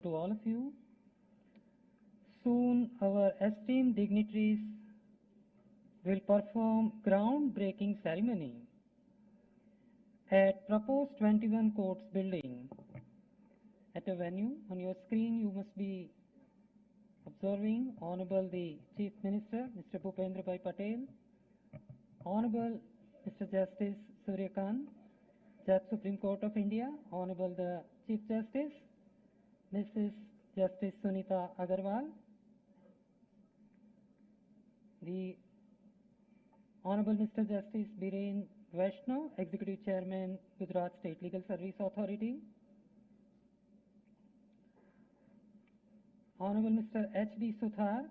to all of you. Soon our esteemed dignitaries will perform groundbreaking ceremony at proposed 21 courts building at a venue. On your screen you must be observing Honorable the Chief Minister, Mr. Bhupendra Bhai Patel, Honorable Mr. Justice Surya Kant, Judge Supreme Court of India, Honorable the Chief Justice, Mrs. Justice Sunita Agarwal, the Honorable Mr. Justice Biren Vaishnav, Executive Chairman, Gujarat State Legal Service Authority, Honorable Mr. H.D. Suthar,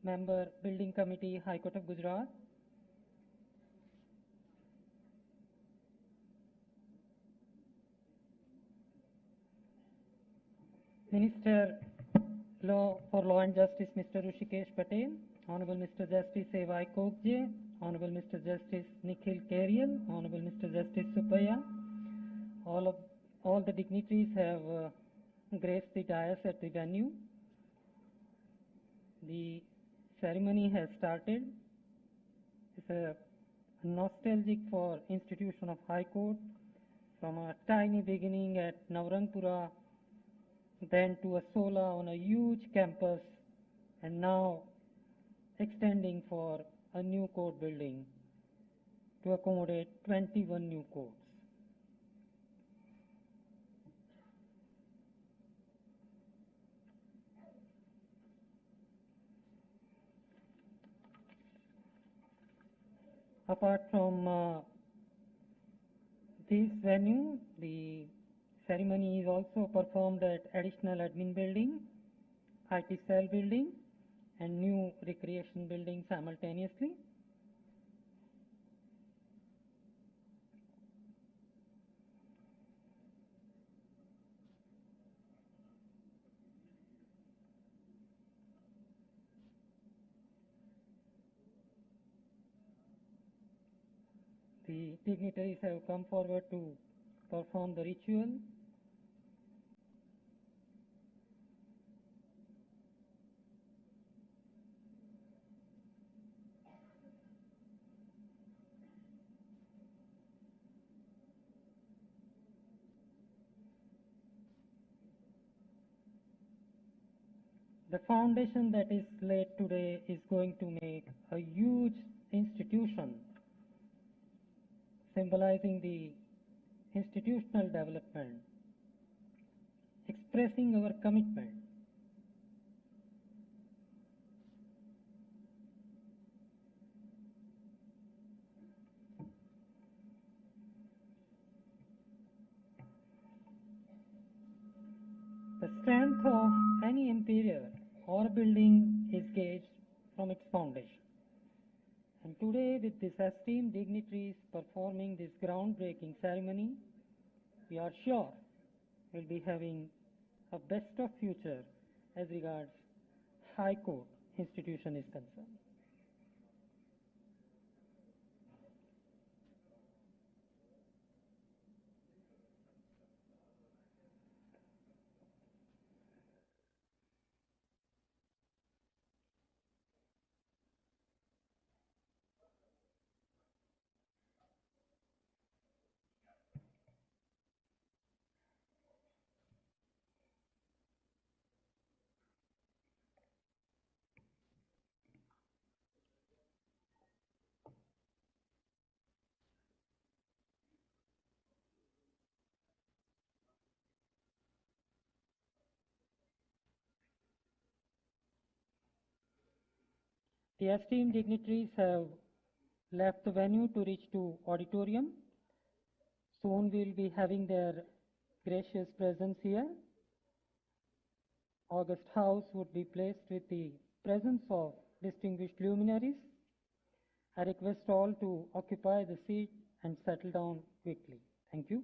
Member, Building Committee, High Court of Gujarat, Minister for Law and Justice, Mr. Rushikesh Patel, Honorable Mr. Justice A.Y. Kokje, Honorable Mr. Justice Nikhil Kerial, Honorable Mr. Justice Subbaya, all the dignitaries have graced the dais at the venue. The ceremony has started. It's a nostalgic for institution of High Court, from a tiny beginning at Navrangpura, then to a sola on a huge campus, and now extending for a new court building to accommodate 21 new courts. Apart from this venue, the ceremony is also performed at additional admin building, IT cell building, and new recreation building simultaneously. The dignitaries have come forward to perform the ritual. The foundation that is laid today is going to make a huge institution, symbolizing the institutional development, expressing our commitment. The strength of any empire or building is gauged from its foundation. And today, with these esteemed dignitaries performing this groundbreaking ceremony, we are sure we'll be having a best of future as regards High Court institution is concerned. The esteemed dignitaries have left the venue to reach to auditorium. Soon we'll be having their gracious presence here. August House would be placed with the presence of distinguished luminaries. I request all to occupy the seat and settle down quickly. Thank you.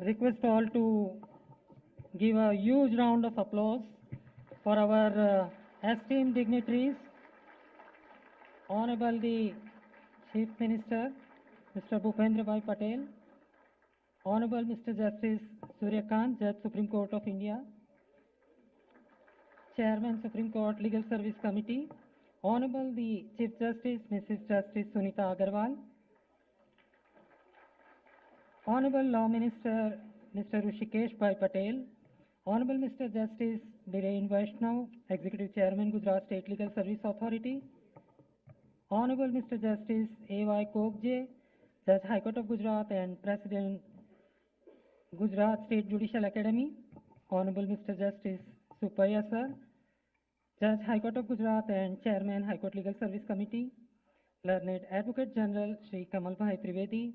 request all to give a huge round of applause for our esteemed dignitaries, Honorable the Chief Minister, Mr. Bhupendra Bhai Patel, Honorable Mr. Justice Surya Kant, Judge Supreme Court of India, Chairman Supreme Court Legal Service Committee, Honorable the Chief Justice, Mrs. Justice Sunita Agarwal, Honorable Law Minister Mr. Rishikesh Bhai Patel, Honorable Mr. Justice Dhiren Vaishnav, Executive Chairman Gujarat State Legal Service Authority, Honorable Mr. Justice A.Y. Kokje, Judge High Court of Gujarat and President Gujarat State Judicial Academy, Honorable Mr. Justice Supaya Sir, Judge High Court of Gujarat and Chairman High Court Legal Service Committee, Learned Advocate General Shri Kamal Bhai Trivedi,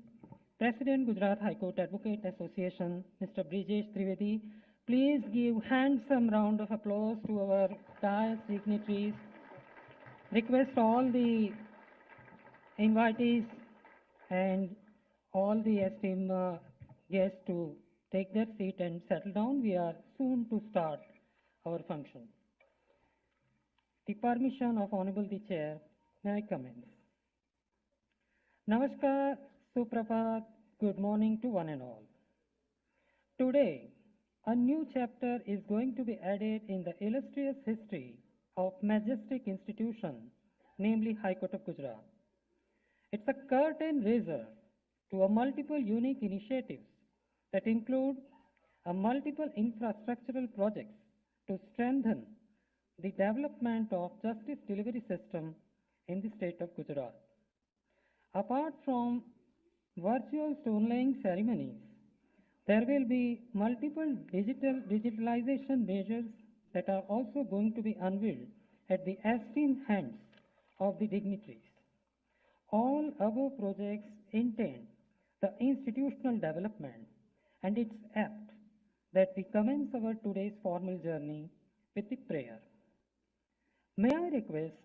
President Gujarat High Court Advocate Association Mr. Brijesh Trivedi. Please give handsome round of applause to our dais dignitaries. Request all the invitees and all the esteemed guests to take their seat and settle down. We are soon to start our function. The permission of Honorable the Chair, may I commence? Namaskar, Suprabhat, good morning to one and all. Today, a new chapter is going to be added in the illustrious history of majestic institution, namely High Court of Gujarat. It's a curtain raiser to a multiple unique initiatives that include a multiple infrastructural projects to strengthen the development of justice delivery system in the state of Gujarat. Apart from virtual stone laying ceremonies, there will be multiple digitalization measures that are also going to be unveiled at the esteemed hands of the dignitaries. All above projects intend the institutional development, and it's apt that we commence our today's formal journey with the prayer. May I request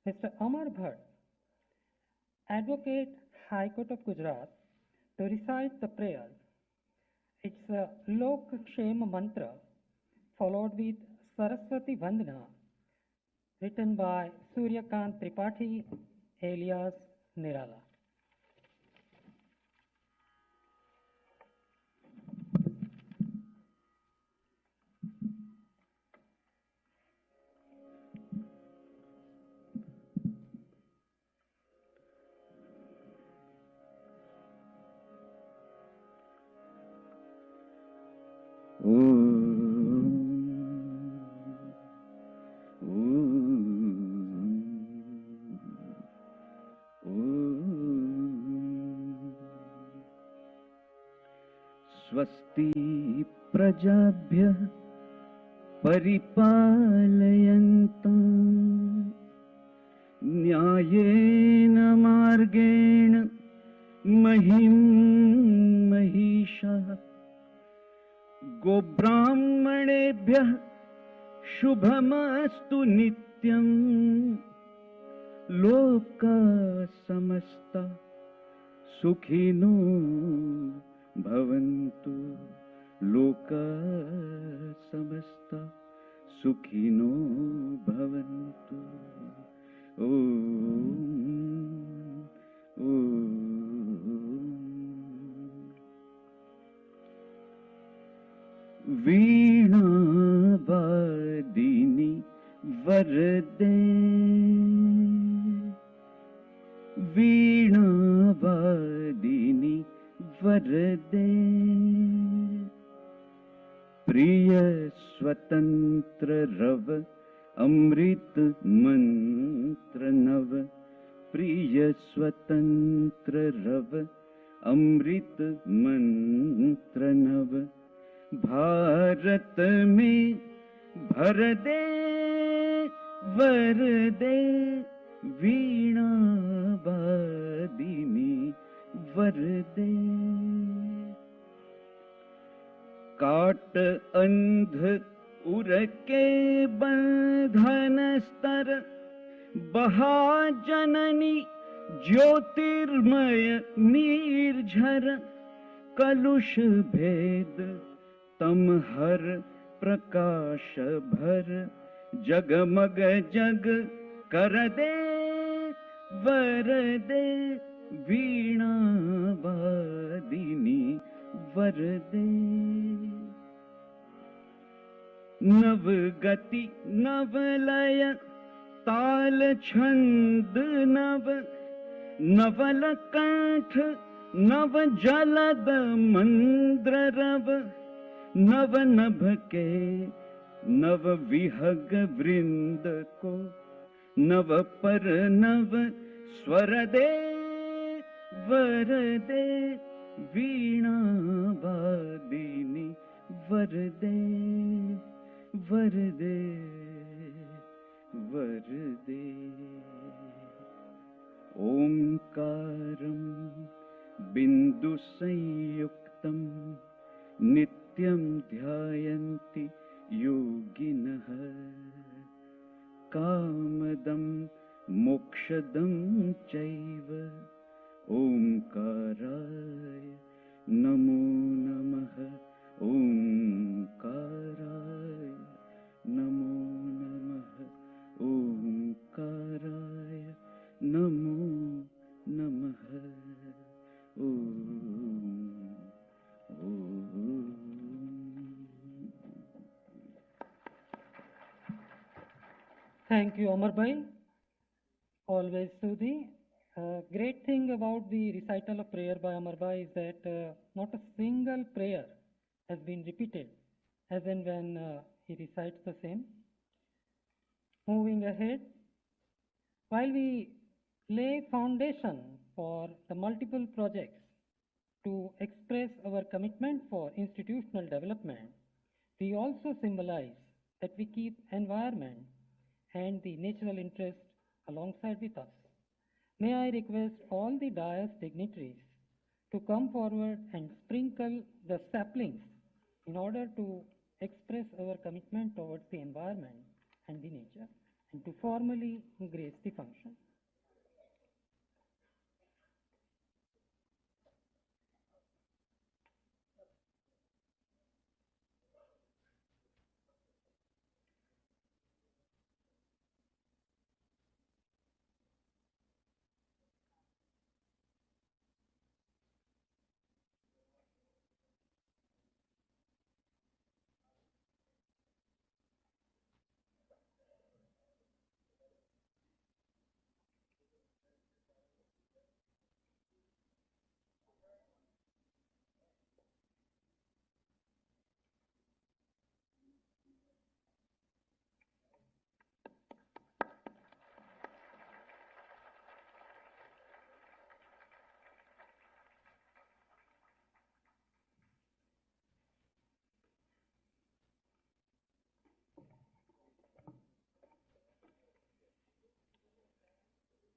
Mr. Amar Bhatt, Advocate, High Court of Gujarat, to recite the prayer. It's a Lok Kshema Mantra followed with Saraswati Vandana, written by Surya Kant Tripathi alias Nirala. स्वस्ति प्रजाभ्यः परिपालयन्तां न्यायेन मार्गेण महिं महिषः गोब्राह्मणेभ्यः शुभमस्तु नित्यं लोकाः समस्ता सुखिनो भवन्तु लोकाः समस्ता सुखिनो भवन्तु वीणावादिनी वरदे वीणावादिनी वरदे प्रिय स्वतंत्र रव अमृत मंत्र नव प्रिय स्वतंत्र रव अमृत मंत्र नव भारत में भर दे वरदे वीणावादिनी वरदे काट अंध उर के बंधन स्तर महाजननी ज्योतिर्मय निर्झर कलुष भेद तम हर प्रकाश भर जगमग जग कर दे वर दे वीणा वादिनी वर दे नव गति नव लय ताल छंद नव नवल कंठ नव जलद मंद्र रव नव नभ के नव विहग वृंद को नव पर नव स्वर दे वर दे वीणा वादिनी वर दे वर दे वर दे ओंकारं बिंदु संयुक्तं नित्यं ध्यायन्ति योगिनः कामदं मोक्षदं चैव ओंकाराय नमो नमः ओंकाराय नमो नमः ओंकाराय नमो नमः Thank you, Amar Bhai. Always soothing. Great thing about the recital of prayer by Amar Bhai is that not a single prayer has been repeated as and when he recites the same. Moving ahead, while we lay foundation for the multiple projects to express our commitment for institutional development, we also symbolize that we keep environment and the natural interest alongside with us. May I request all the dais dignitaries to come forward and sprinkle the saplings in order to express our commitment towards the environment and the nature and to formally grace the function.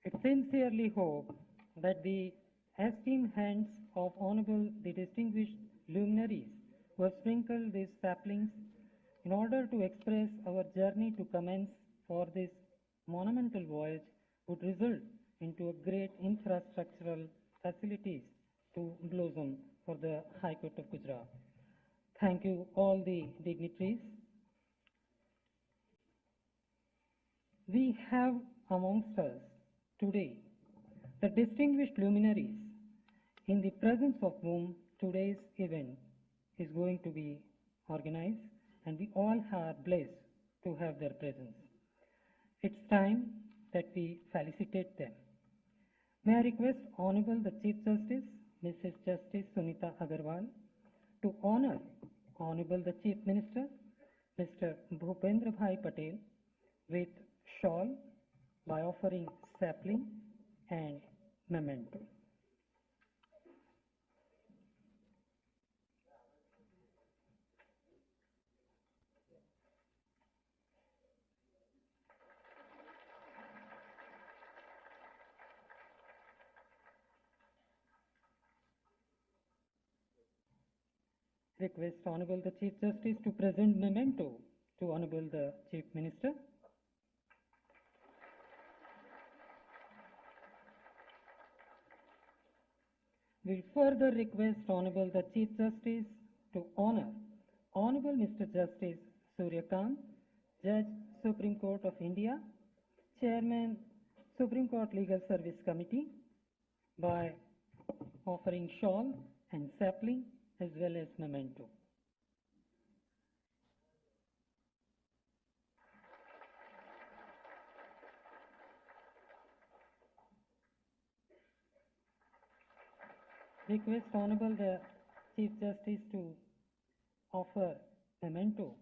I sincerely hope that the esteemed hands of Honorable the distinguished luminaries who have sprinkled these saplings in order to express our journey to commence for this monumental voyage would result into a great infrastructural facilities to blossom for the High Court of Gujarat. Thank you all the dignitaries. We have amongst us today the distinguished luminaries in the presence of whom today's event is going to be organized, and we all are blessed to have their presence. It's time that we felicitate them. May I request Honorable the Chief Justice, Mrs. Justice Sunita Agarwal, to honor Honorable the Chief Minister, Mr. Bhupendra Bhai Patel, with shawl by offering sapling and memento. Request Honorable the Chief Justice to present memento to Honorable the Chief Minister. will further request Honorable the Chief Justice to honor Honorable Mr. Justice Suryakant, Judge, Supreme Court of India, Chairman, Supreme Court Legal Service Committee, by offering shawl and sapling as well as memento. Request Honorable the Chief Justice to offer memento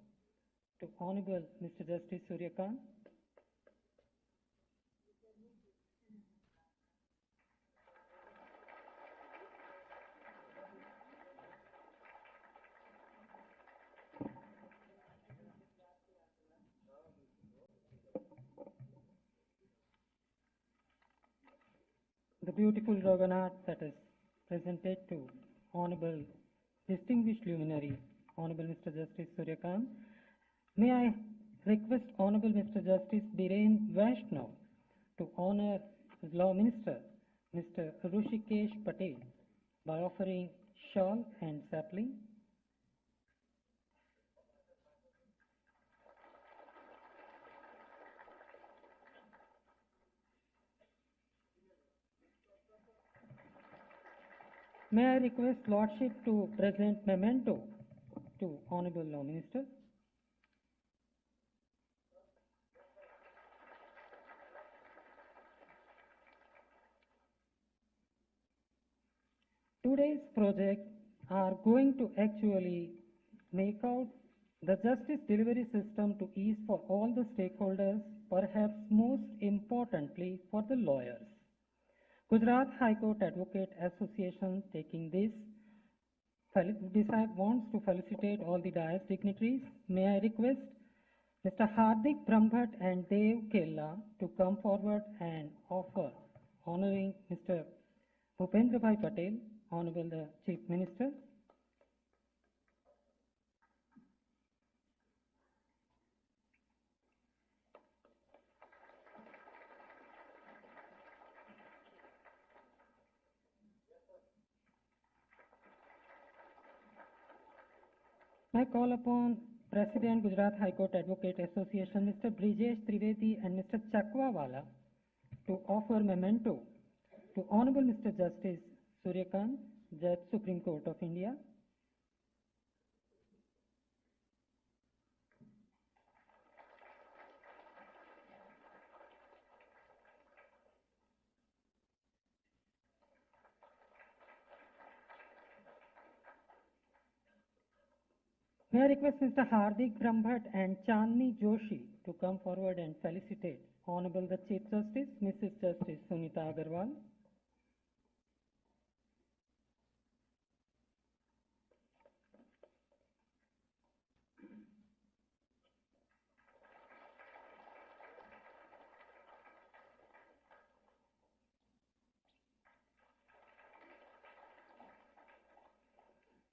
to Honorable Mr. Justice Suryakant. The beautiful Raghunath that is presented to Honorable Distinguished Luminary, Honorable Mr. Justice Suryakant. May I request Honorable Mr. Justice Biren Vaishnav to honor his Law Minister, Mr. Rushikesh Patel, by offering shawl and sapling. May I request Lordship to present memento to Honorable Law Minister. Today's projects are going to actually make out the justice delivery system to ease for all the stakeholders, perhaps most importantly for the lawyers. Gujarat High Court Advocate Association taking this wants to felicitate all the dais dignitaries. May I request Mr. Hardik Brahmbhatt and Dev Kella to come forward and offer honoring Mr. Bhupendra Bhai Patel, Honorable the Chief Minister. I call upon President Gujarat High Court Advocate Association, Mr. Brijesh Trivedi and Mr. Chakwawala to offer memento to Honorable Mr. Justice Suryakant, Judge, Supreme Court of India. May I request Mr. Hardik Brahmbhatt and Chandni Joshi to come forward and felicitate Honorable the Chief Justice, Mrs. Justice Sunita Agarwal.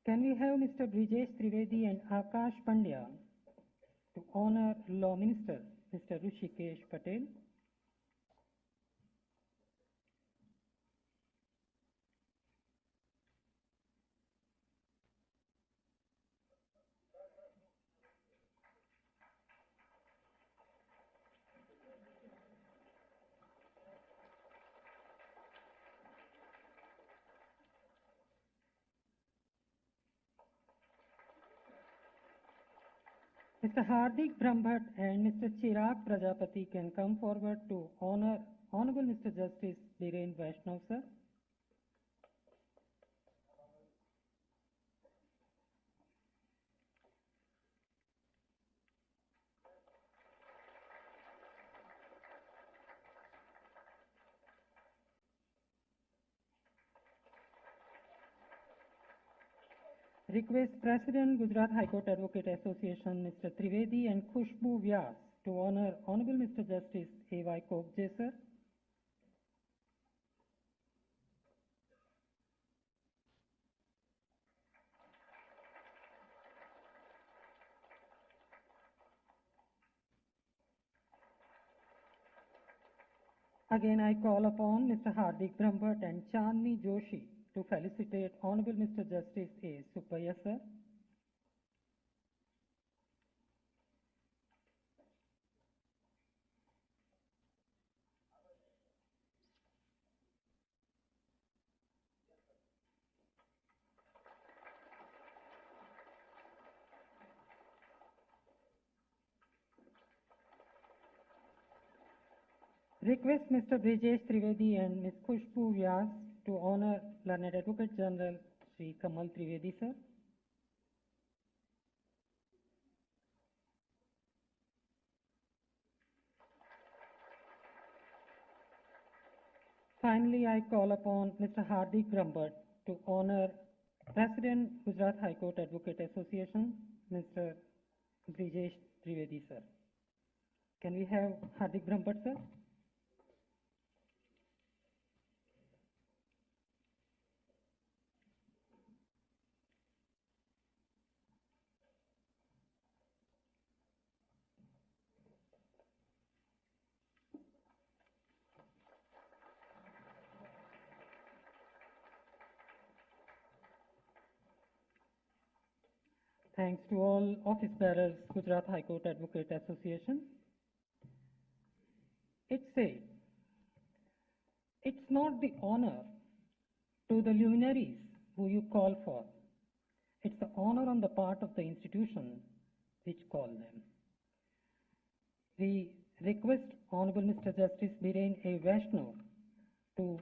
Can we have Mr. Brijesh Trivedi and Akash Pandya to honor Law Minister, Mr. Rushikesh Patel? Mr. Hardik Brahmbhatt and Mr. Chirag Prajapati can come forward to honor Honorable Mr. Justice Biren Vaishnav, sir. Request President Gujarat High Court Advocate Association Mr. Trivedi and Khushbu Vyas to honor Honorable Mr. Justice A.Y. Kokje, sir. Again, I call upon Mr. Hardik Brahmbhatt and Chandni Joshi to felicitate Honorable Mr. Justice A. Subbaiah, sir. Request Mr. Brijesh Trivedi and Ms. Khushbu Vyas to honor Learned Advocate General Sri Kamal Trivedi, sir. Finally, I call upon Mr. Hardik Brahmbhatt to honor President Gujarat High Court Advocate Association, Mr. Brijesh Trivedi, sir. Can we have Hardik Brahmbhatt, sir? Thanks to all office bearers, Gujarat High Court Advocate Association. It said, it's not the honor to the luminaries who you call for. It's the honor on the part of the institution which call them. We request Honorable Mr. Justice Biren A. Vaishnav to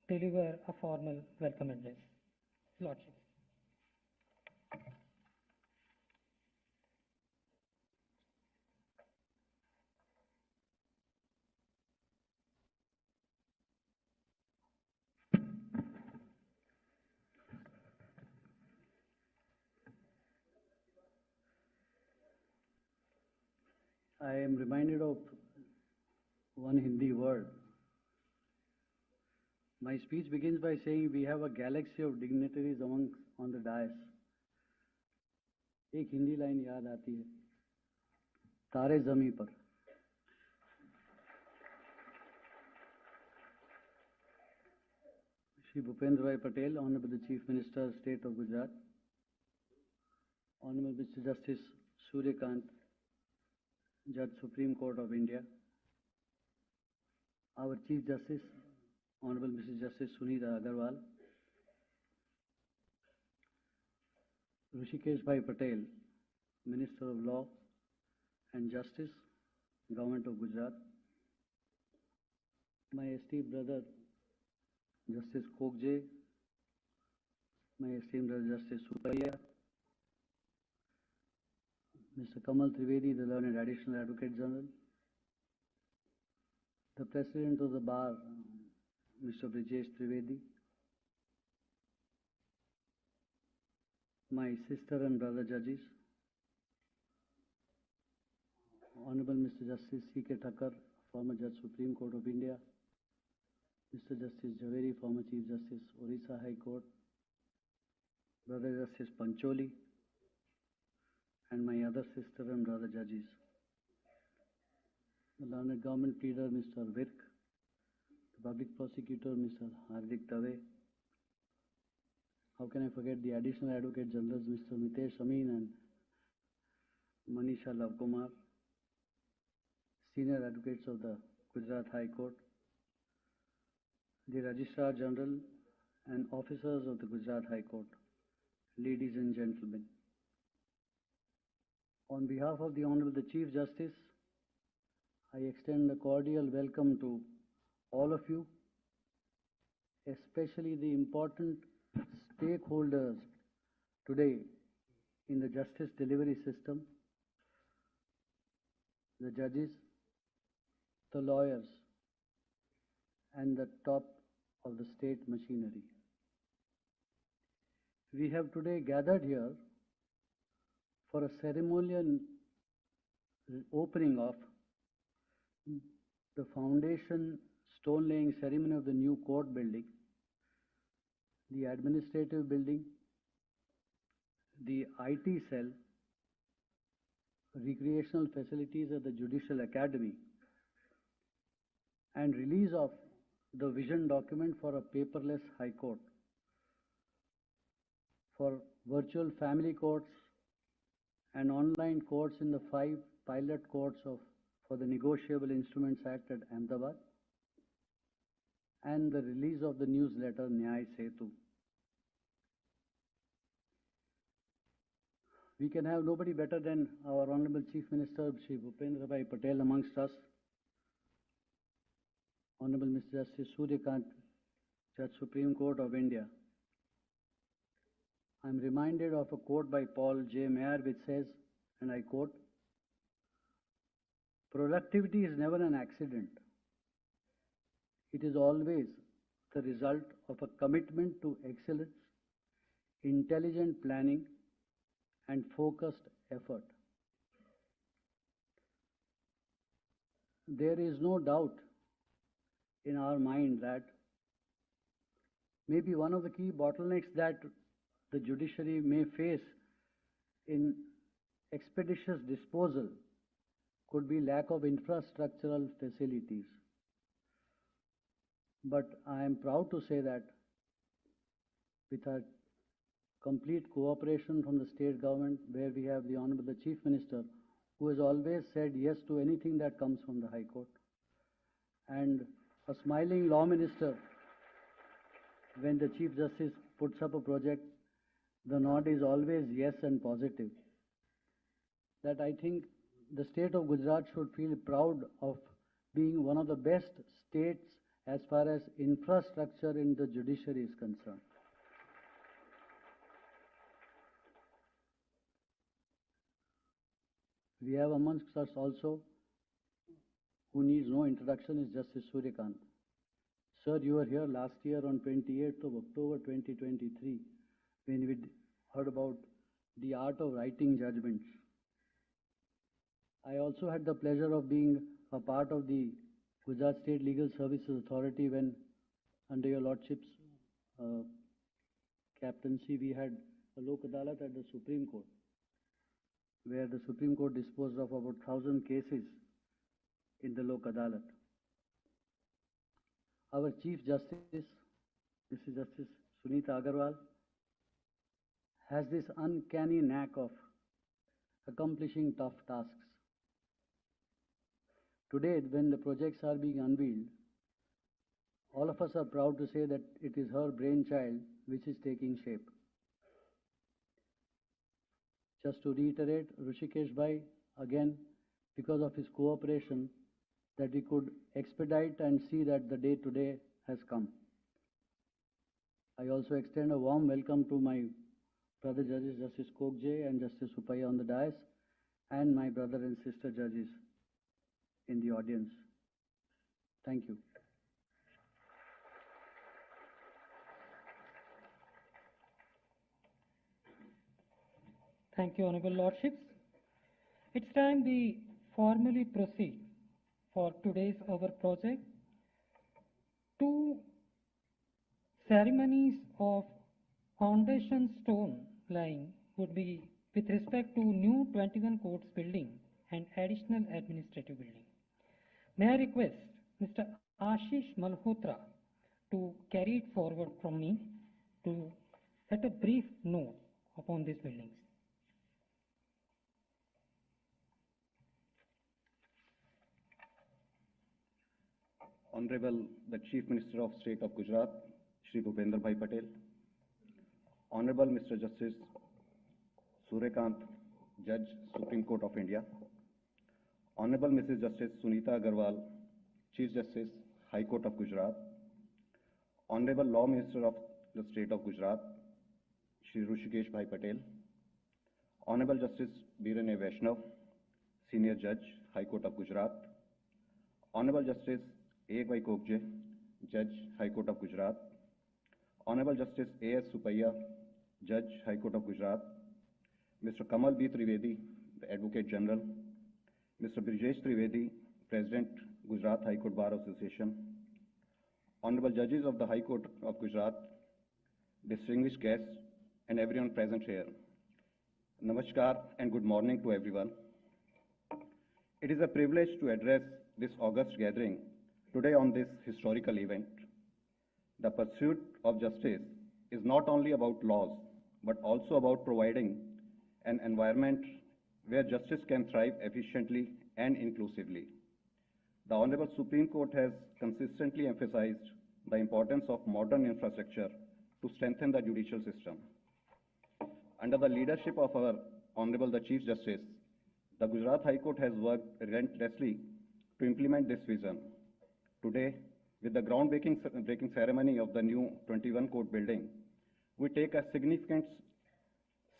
deliver a formal welcome address. Lordship. I am reminded of one Hindi word. My speech begins by saying we have a galaxy of dignitaries on the dais. एक Hindi line याद आती है, तारे ज़मीं पर. Shri Bhupendra Bhai Patel, Honorable the Chief Minister, State of Gujarat, Honorable Mr. Justice Suryakant, Judge Supreme Court of India, our Chief Justice, Honorable Mrs. Justice Sunita Agarwal, Hrishikesh Bhai Patel, Minister of Law and Justice, Government of Gujarat, my esteemed brother Justice Kokje, my esteemed brother Justice Subbaiah, Mr. Kamal Trivedi, the Learned Additional Advocate General, the President of the Bar, Mr. Brijesh Trivedi, my sister and brother judges, Honorable Mr. Justice C.K. Thakkar, former Judge Supreme Court of India, Mr. Justice Jhaveri, former Chief Justice Orissa High Court, Brother Justice Pancholi, and my other sister and brother judges, the learned government pleader Mr. Virk, the public prosecutor Mr. Hardik Dave. How can I forget the additional advocate generals Mr. Mitesh Amin and Manisha Lavkumar, senior advocates of the Gujarat High Court, the Registrar General and officers of the Gujarat High Court, ladies and gentlemen. On behalf of the Honorable the Chief Justice, I extend a cordial welcome to all of you, especially the important stakeholders today in the justice delivery system, the judges, the lawyers, and the top of the state machinery. We have today gathered here for a ceremonial opening of the foundation stone laying ceremony of the new court building, the administrative building, the IT cell, recreational facilities at the Judicial Academy, and release of the vision document for a paperless High Court for virtual family courts and online courts in the 5 pilot courts for the Negotiable Instruments Act at Ahmedabad, and the release of the newsletter Nyay Setu. We can have nobody better than our Honorable Chief Minister, Shri Bhupendra Bhai Patel amongst us. Honorable Mr. Justice Suryakant, Judge Supreme Court of India. I am reminded of a quote by Paul J. Mayer which says, and I quote, "Productivity is never an accident. It is always the result of a commitment to excellence, intelligent planning, and focused effort." There is no doubt in our mind that maybe one of the key bottlenecks that the judiciary may face in expeditious disposal could be lack of infrastructural facilities. But I am proud to say that with our complete cooperation from the state government, where we have the Honorable Chief Minister, who has always said yes to anything that comes from the High Court, and a smiling law minister, when the Chief Justice puts up a project, the nod is always yes and positive. That I think the state of Gujarat should feel proud of being one of the best states as far as infrastructure in the judiciary is concerned. We have amongst us also, who needs no introduction, is Justice Suryakant. Sir, you were here last year on 28th of October 2023 when we heard about the art of writing judgments. I also had the pleasure of being a part of the Gujarat State Legal Services Authority when, under your Lordship's captaincy, we had a Lok Adalat at the Supreme Court, where the Supreme Court disposed of about 1,000 cases in the Lok Adalat. Our Chief Justice, Mrs. Justice Sunita Agarwal, has this uncanny knack of accomplishing tough tasks. Today, when the projects are being unveiled, all of us are proud to say that it is her brainchild which is taking shape. Just to reiterate, Rushikesh Bhai, again, because of his cooperation, that we could expedite and see that the day today has come. I also extend a warm welcome to my brother judges, Justice Kokje and Justice Upaya on the dais, and my brother and sister judges in the audience. Thank you. Thank you, Honorable Lordships. It's time we formally proceed for today's our project. 2 ceremonies of foundation stone laying would be with respect to new 21 courts building and additional administrative building. May I request Mr. Ashish Malhotra to carry it forward from me to set a brief note upon these buildings. Honorable the Chief Minister of State of Gujarat, Shri Bhupendra Bhai Patel, Honorable Mr. Justice Suryakant, Judge, Supreme Court of India, Honorable Mrs. Justice Sunita Agarwal, Chief Justice, High Court of Gujarat, Honorable Law Minister of the State of Gujarat, Shri Rushikesh Bhai Patel, Honorable Justice Biren A. Vaishnav, Senior Judge, High Court of Gujarat, Honorable Justice A. Y. Kokje, Judge, High Court of Gujarat, Honorable Justice A. S. Supaiya, Judge, High Court of Gujarat, Mr. Kamal B. Trivedi, the Advocate General, Mr. Brijesh Trivedi, President, Gujarat High Court Bar Association, Honorable Judges of the High Court of Gujarat, distinguished guests, and everyone present here. Namaskar and good morning to everyone. It is a privilege to address this august gathering today on this historical event. The pursuit of justice is not only about laws, but also about providing an environment where justice can thrive efficiently and inclusively. The Honorable Supreme Court has consistently emphasized the importance of modern infrastructure to strengthen the judicial system. Under the leadership of our Honorable the Chief Justice, the Gujarat High Court has worked relentlessly to implement this vision. Today, with the groundbreaking ceremony of the new 21 Court building, we take a significant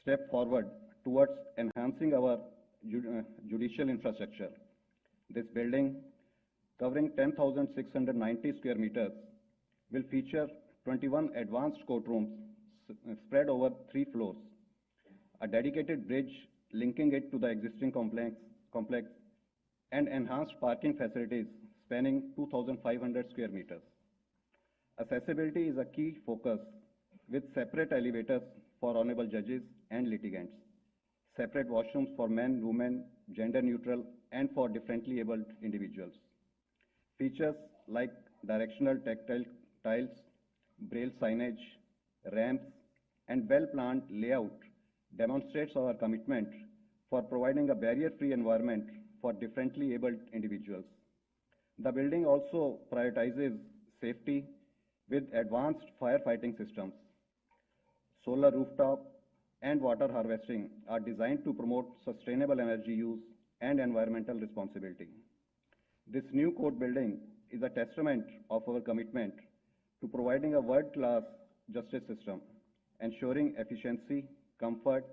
step forward towards enhancing our judicial infrastructure. This building, covering 10,690 square meters, will feature 21 advanced courtrooms spread over 3 floors, a dedicated bridge linking it to the existing complex, and enhanced parking facilities spanning 2,500 square meters. Accessibility is a key focus, with separate elevators for honorable judges and litigants, separate washrooms for men, women, gender neutral, and for differently abled individuals. Features like directional tactile tiles, braille signage, ramps, and well-planned layout demonstrates our commitment for providing a barrier-free environment for differently abled individuals. The building also prioritizes safety with advanced firefighting systems. Solar rooftop and water harvesting are designed to promote sustainable energy use and environmental responsibility. This new court building is a testament of our commitment to providing a world-class justice system, ensuring efficiency, comfort,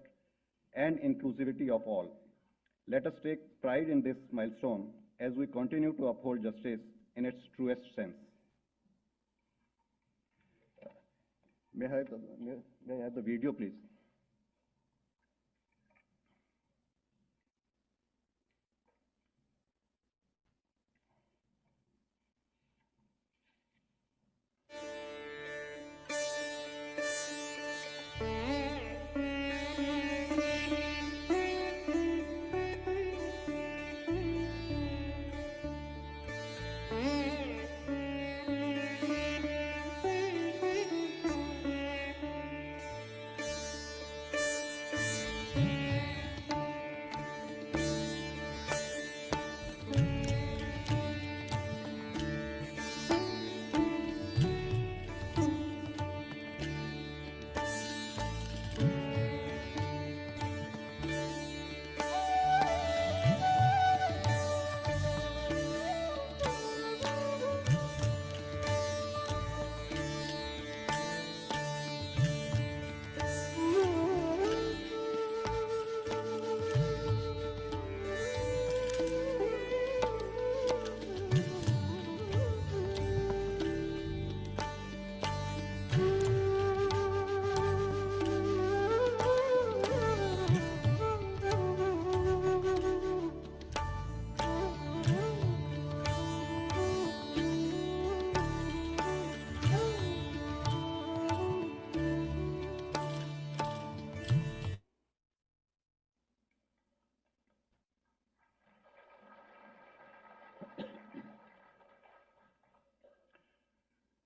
and inclusivity of all. Let us take pride in this milestone as we continue to uphold justice in its truest sense. May I have the video, please?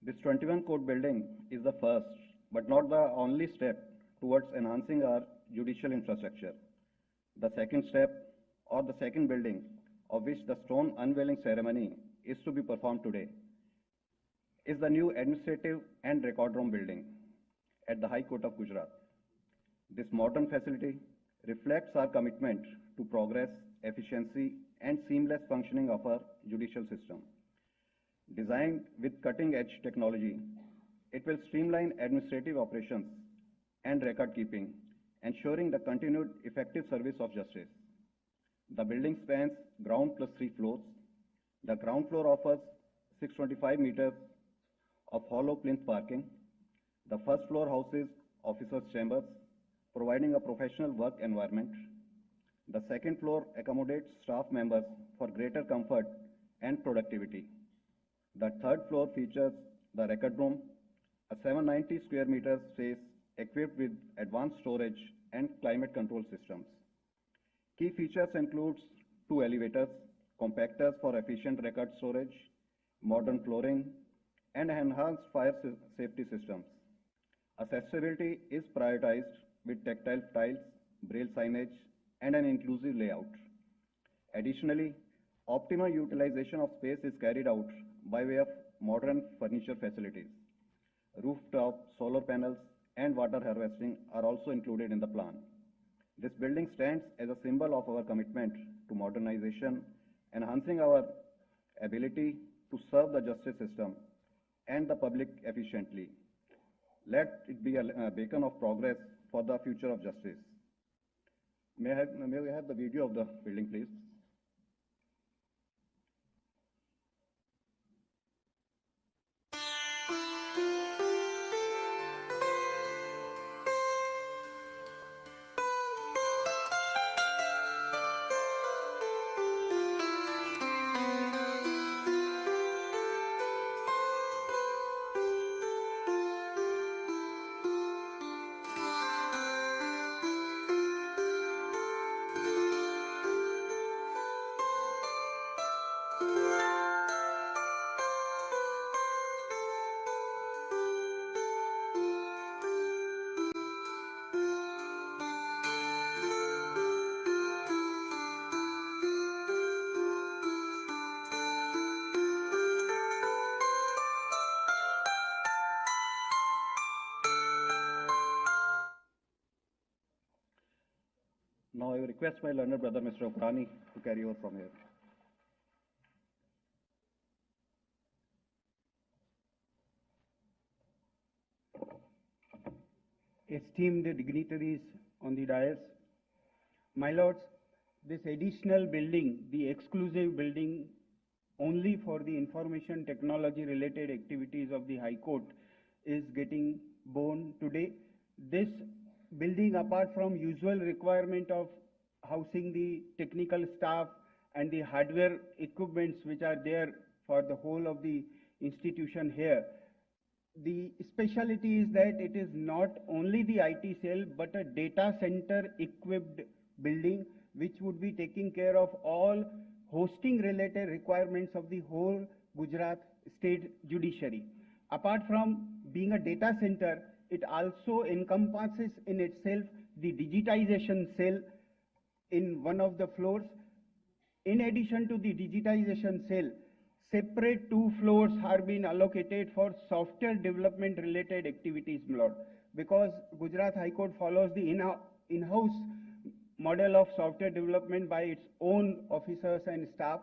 This 21 court building is the first, but not the only step towards enhancing our judicial infrastructure. The second step, or the second building, of which the stone unveiling ceremony is to be performed today, is the new administrative and record room building at the High Court of Gujarat. This modern facility reflects our commitment to progress, efficiency, and seamless functioning of our judicial system. Designed with cutting-edge technology, it will streamline administrative operations and record keeping, ensuring the continued effective service of justice. The building spans ground plus 3 floors. The ground floor offers 625 meters of hollow plinth parking. The first floor houses officers' chambers, providing a professional work environment. The second floor accommodates staff members for greater comfort and productivity. The third floor features the record room, a 790 square meter space equipped with advanced storage and climate control systems. Key features includes 2 elevators, compactors for efficient record storage, modern flooring, and enhanced fire safety systems. Accessibility is prioritized with tactile tiles, braille signage, and an inclusive layout. Additionally, optimal utilization of space is carried out by way of modern furniture facilities. Rooftop, solar panels, and water harvesting are also included in the plan. This building stands as a symbol of our commitment to modernization, enhancing our ability to serve the justice system and the public efficiently. Let it be a beacon of progress for the future of justice. May we have the video of the building, please? Now I request my learned brother, Mr. Okrani, to carry over from here. Esteemed dignitaries on the dais, my lords, this additional building, the exclusive building only for the information technology related activities of the High Court, is getting born today. This building, apart from usual requirement of housing the technical staff and the hardware equipments which are there for the whole of the institution here, the speciality is that it is not only the IT cell but a data center equipped building which would be taking care of all hosting related requirements of the whole Gujarat state judiciary. Apart from being a data center, it also encompasses in itself the digitization cell in one of the floors. In addition to the digitization cell, separate 2 floors are being allocated for software development related activities, my lord. Because Gujarat High Court follows the in-house model of software development by its own officers and staff.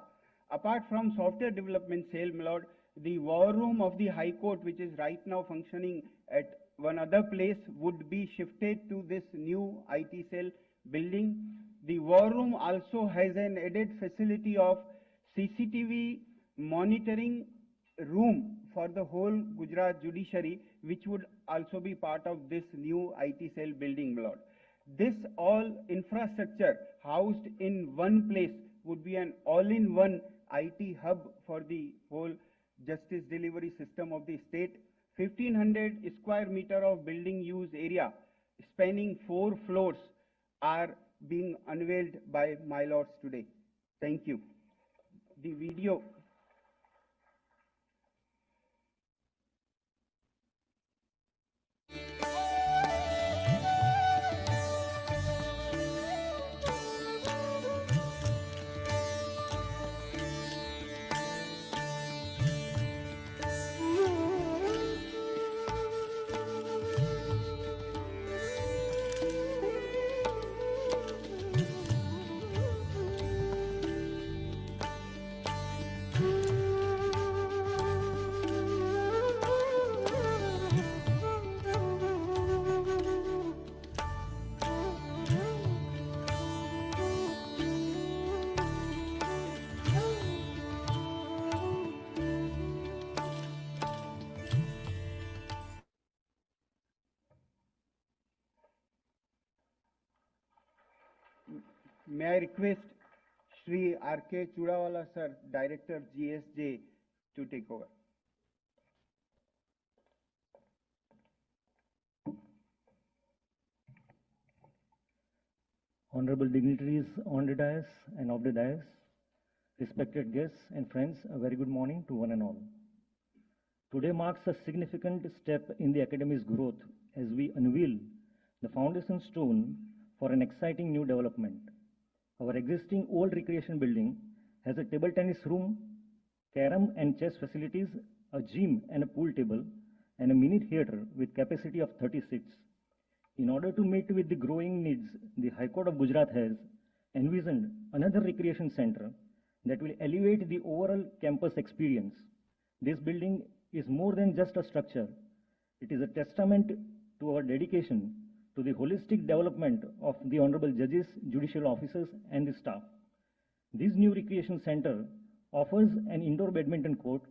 Apart from software development cell, my lord, the war room of the High Court, which is right now functioning at one other place, would be shifted to this new IT cell building. The war room also has an added facility of CCTV monitoring room for the whole Gujarat judiciary, which would also be part of this new IT cell building, my lord. This all infrastructure housed in one place would be an all-in-one IT hub for the whole justice delivery system of the state. 1500 square meter of building use area spanning 4 floors are being unveiled by my lords today. Thank you. The video. May I request Shri R.K. Chudawala sir, Director GSJ, to take over. Honorable dignitaries on the dais and off the dais, respected guests and friends, a very good morning to one and all. Today marks a significant step in the academy's growth as we unveil the foundation stone for an exciting new development. Our existing old recreation building has a table tennis room, carom and chess facilities, a gym and a pool table, and a mini theatre with capacity of 30 seats. In order to meet with the growing needs, the High Court of Gujarat has envisioned another recreation center that will elevate the overall campus experience. This building is more than just a structure. It is a testament to our dedication to the holistic development of the honorable judges, judicial officers, and the staff. This new recreation center offers an indoor badminton court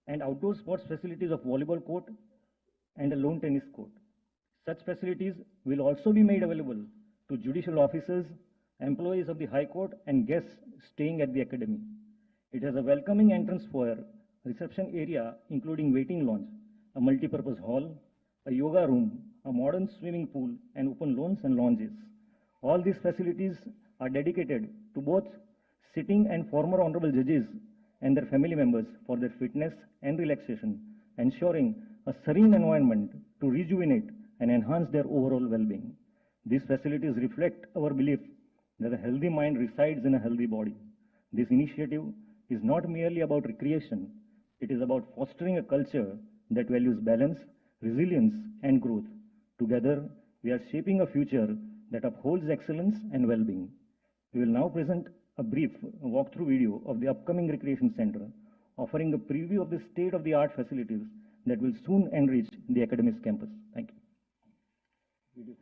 and outdoor sports facilities of volleyball court and a lawn tennis court. Such facilities will also be made available to judicial officers, employees of the High Court, and guests staying at the academy. It has a welcoming entrance foyer, reception area including waiting lounge, a multipurpose hall, a yoga room, a modern swimming pool, and open lawns and lounges. All these facilities are dedicated to both sitting and former honorable judges and their family members for their fitness and relaxation, ensuring a serene environment to rejuvenate and enhance their overall well-being. These facilities reflect our belief that a healthy mind resides in a healthy body. This initiative is not merely about recreation, it is about fostering a culture that values balance, resilience, and growth. Together, we are shaping a future that upholds excellence and well-being. We will now present a brief walkthrough video of the upcoming recreation center, offering a preview of the state-of-the-art facilities that will soon enrich the academics campus. Thank you.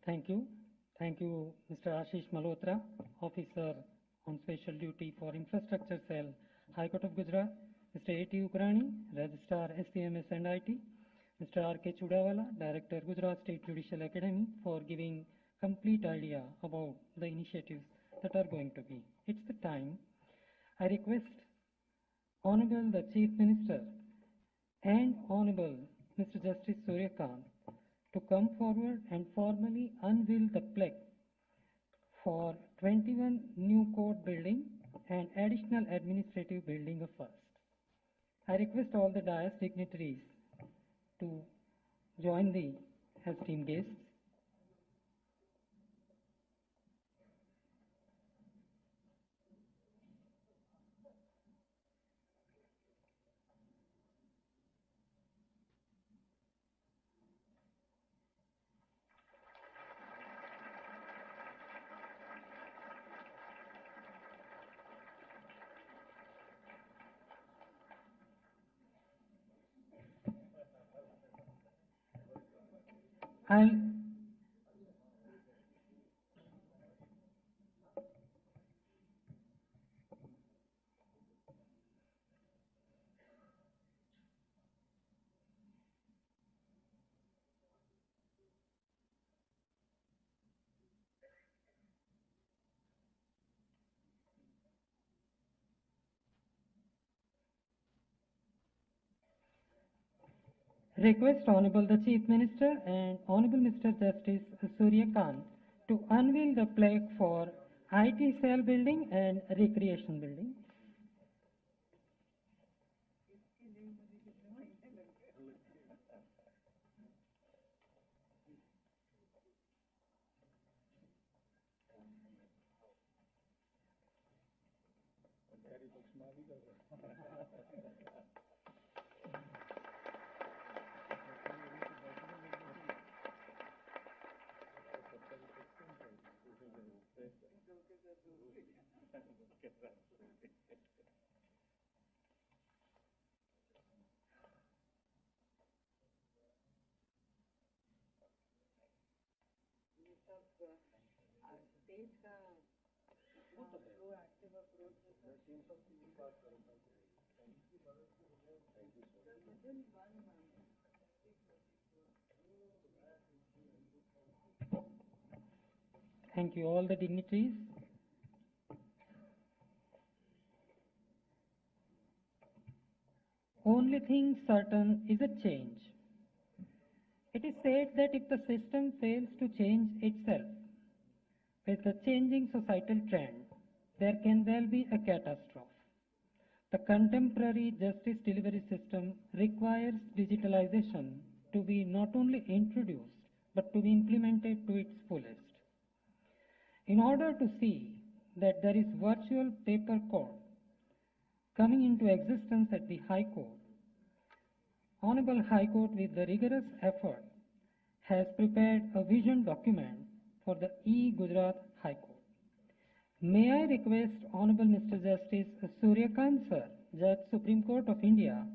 Thank you. Thank you, Mr. Ashish Malhotra, Officer on Special Duty for Infrastructure Cell, High Court of Gujarat, Mr. A.T. Ukrani, Registrar SCMS and IT, Mr. R.K. Chudawala, Director, Gujarat State Judicial Academy, for giving complete idea about the initiatives that are going to be. It's the time. I request Honorable the Chief Minister and Honorable Mr. Justice Surya Kant to come forward and formally unveil the plaque for 21 new court building and additional administrative building of first. I request all the dais dignitaries to join the esteemed guests. I'll request Honorable the Chief Minister and Honorable Mr. Justice Surya Kant to unveil the plaque for IT cell building and recreation building. Thank you, all the dignitaries. Only thing certain is a change. It is said that if the system fails to change itself with the changing societal trend, there can well be a catastrophe. The contemporary justice delivery system requires digitalization to be not only introduced but to be implemented to its fullest. In order to see that there is virtual paper court coming into existence at the High Court, Honorable High Court with the rigorous effort has prepared a vision document for the e-Gujarat High Court. May I request Honorable Mr. Justice Suryakant Sir, Judge Supreme Court of India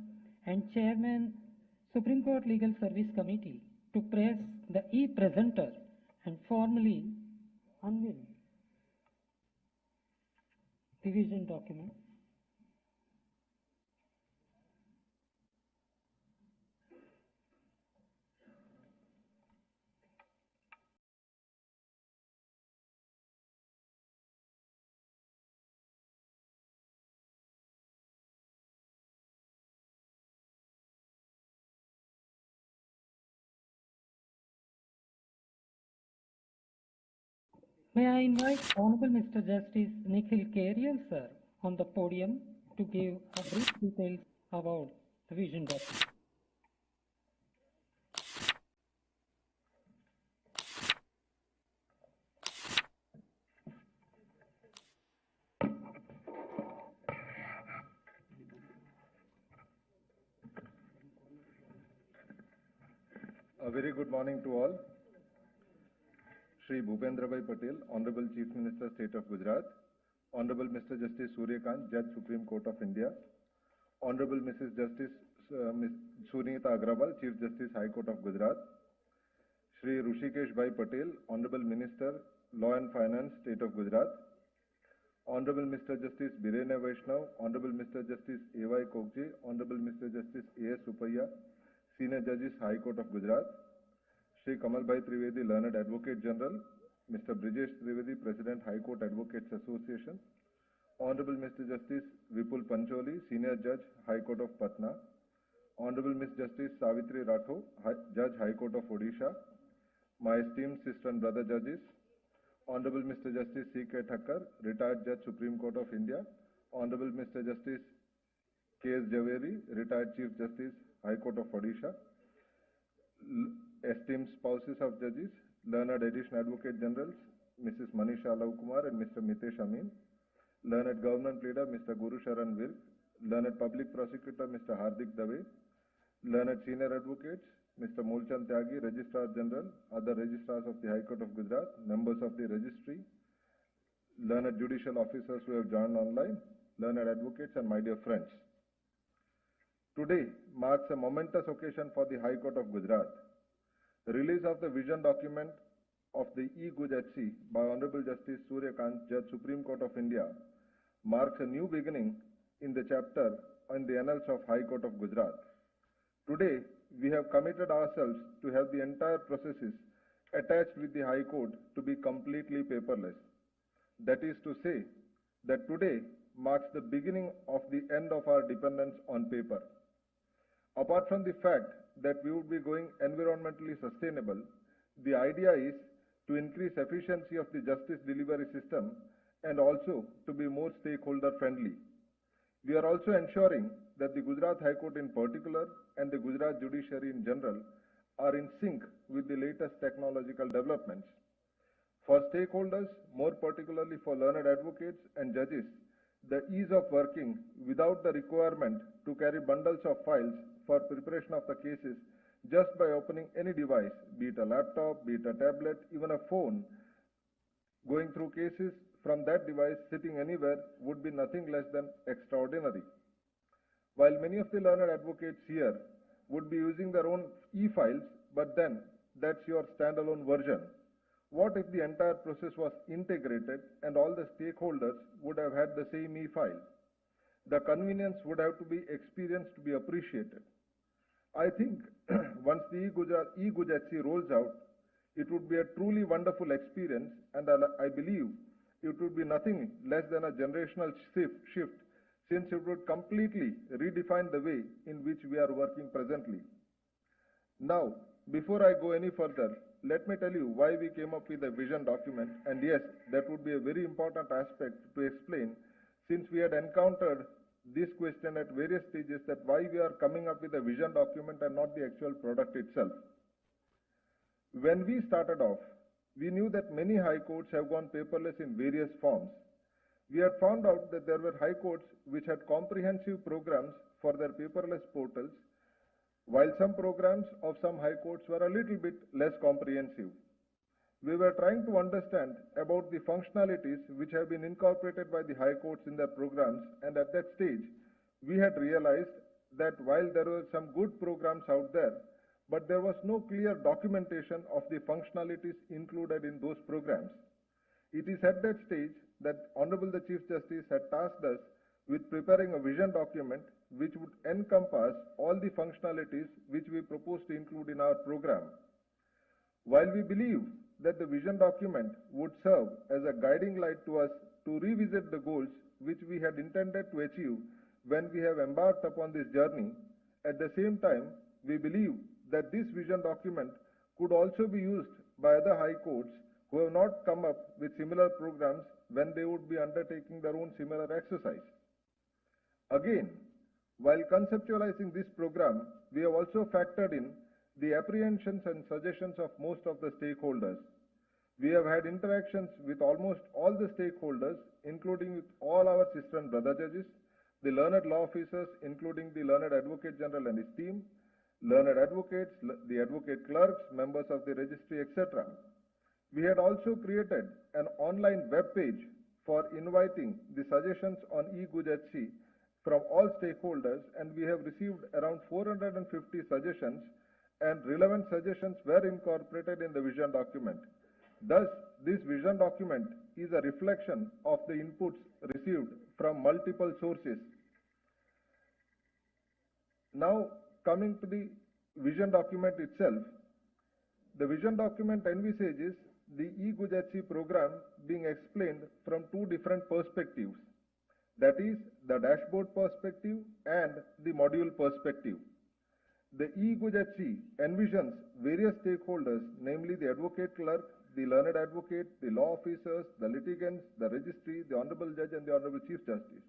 and Chairman Supreme Court Legal Service Committee to press the e-presenter and formally unveil the vision document. May I invite Honorable Mr. Justice Nikhil Kerial sir on the podium to give a brief details about the vision document. A very good morning to all. Shri Bhupendra Bhai Patel, Honorable Chief Minister, State of Gujarat, Honorable Mr. Justice Suryakant, Judge Supreme Court of India, Honorable Mrs. Justice Ms. Sunita Agrawal, Chief Justice High Court of Gujarat, Shri Rushikesh Bhai Patel, Honorable Minister, Law and Finance, State of Gujarat, Honorable Mr. Justice Birena Vaishnav, Honorable Mr. Justice A.Y. Kokje, Honorable Mr. Justice A.S. Supaiya, Senior Judges, High Court of Gujarat, Shri Kamal Bhai Trivedi, Learned Advocate General, Mr. Brijesh Trivedi, President, High Court Advocates Association, Honorable Mr. Justice Vipul Pancholi, Senior Judge, High Court of Patna, Honorable Ms. Justice Savitri Ratho, Judge, High Court of Odisha, my esteemed sister and brother judges, Honorable Mr. Justice C.K. Thakkar, Retired Judge, Supreme Court of India, Honorable Mr. Justice K.S. Javeri, Retired Chief Justice, High Court of Odisha, esteemed spouses of judges, Learned Additional Advocate Generals, Mrs. Manisha Laukumar and Mr. Mitesh Amin, Learned Government Leader, Mr. Guru Sharan Virk, Learned Public Prosecutor, Mr. Hardik Dave, Learned Senior Advocates, Mr. Mulchand Tyagi, Registrar General, other registrars of the High Court of Gujarat, members of the registry, learned judicial officers who have joined online, learned advocates, and my dear friends. Today marks a momentous occasion for the High Court of Gujarat. The release of the vision document of the e-Guj HC by Honorable Justice Suryakant, Judge Supreme Court of India, marks a new beginning in the chapter in the annals of High Court of Gujarat. Today, we have committed ourselves to have the entire processes attached with the High Court to be completely paperless. That is to say, that today marks the beginning of the end of our dependence on paper. Apart from the fact that we would be going environmentally sustainable, the idea is to increase efficiency of the justice delivery system and also to be more stakeholder friendly. We are also ensuring that the Gujarat High Court in particular and the Gujarat judiciary in general are in sync with the latest technological developments. For stakeholders, more particularly for learned advocates and judges, the ease of working without the requirement to carry bundles of files for preparation of the cases just by opening any device, be it a laptop, be it a tablet, even a phone, going through cases from that device sitting anywhere would be nothing less than extraordinary. While many of the learned advocates here would be using their own e-files, but then that's your standalone version. What if the entire process was integrated and all the stakeholders would have had the same e-file? The convenience would have to be experienced to be appreciated. I think once the e-Gujarati rolls out, it would be a truly wonderful experience, and I believe it would be nothing less than a generational shift since it would completely redefine the way in which we are working presently. Now, before I go any further, let me tell you why we came up with a vision document, and yes, that would be a very important aspect to explain since we had encountered this question at various stages, that why we are coming up with a vision document and not the actual product itself. When we started off, we knew that many high courts have gone paperless in various forms. We had found out that there were high courts which had comprehensive programs for their paperless portals, while some programs of some high courts were a little bit less comprehensive. We were trying to understand about the functionalities which have been incorporated by the high courts in their programs, and at that stage, we had realized that while there were some good programs out there, but there was no clear documentation of the functionalities included in those programs. It is at that stage that Honorable the Chief Justice had tasked us with preparing a vision document which would encompass all the functionalities which we propose to include in our program. While we believe that the vision document would serve as a guiding light to us to revisit the goals which we had intended to achieve when we have embarked upon this journey, at the same time, we believe that this vision document could also be used by other high courts who have not come up with similar programs when they would be undertaking their own similar exercise. Again, while conceptualizing this program, we have also factored in the apprehensions and suggestions of most of the stakeholders. We have had interactions with almost all the stakeholders, including with all our sister and brother judges, the learned law officers, including the learned advocate general and his team, learned advocates, the advocate clerks, members of the registry, etc. We had also created an online web page for inviting the suggestions on e-Gujarati from all stakeholders, and we have received around 450 suggestions, and relevant suggestions were incorporated in the vision document. Thus, this vision document is a reflection of the inputs received from multiple sources. Now, coming to the vision document itself, the vision document envisages the e-Gujarati program being explained from two different perspectives, that is, the dashboard perspective and the module perspective. The e-Gujarati envisions various stakeholders, namely the advocate clerk, the learned advocate, the law officers, the litigants, the registry, the Honorable Judge and the Honorable Chief Justice.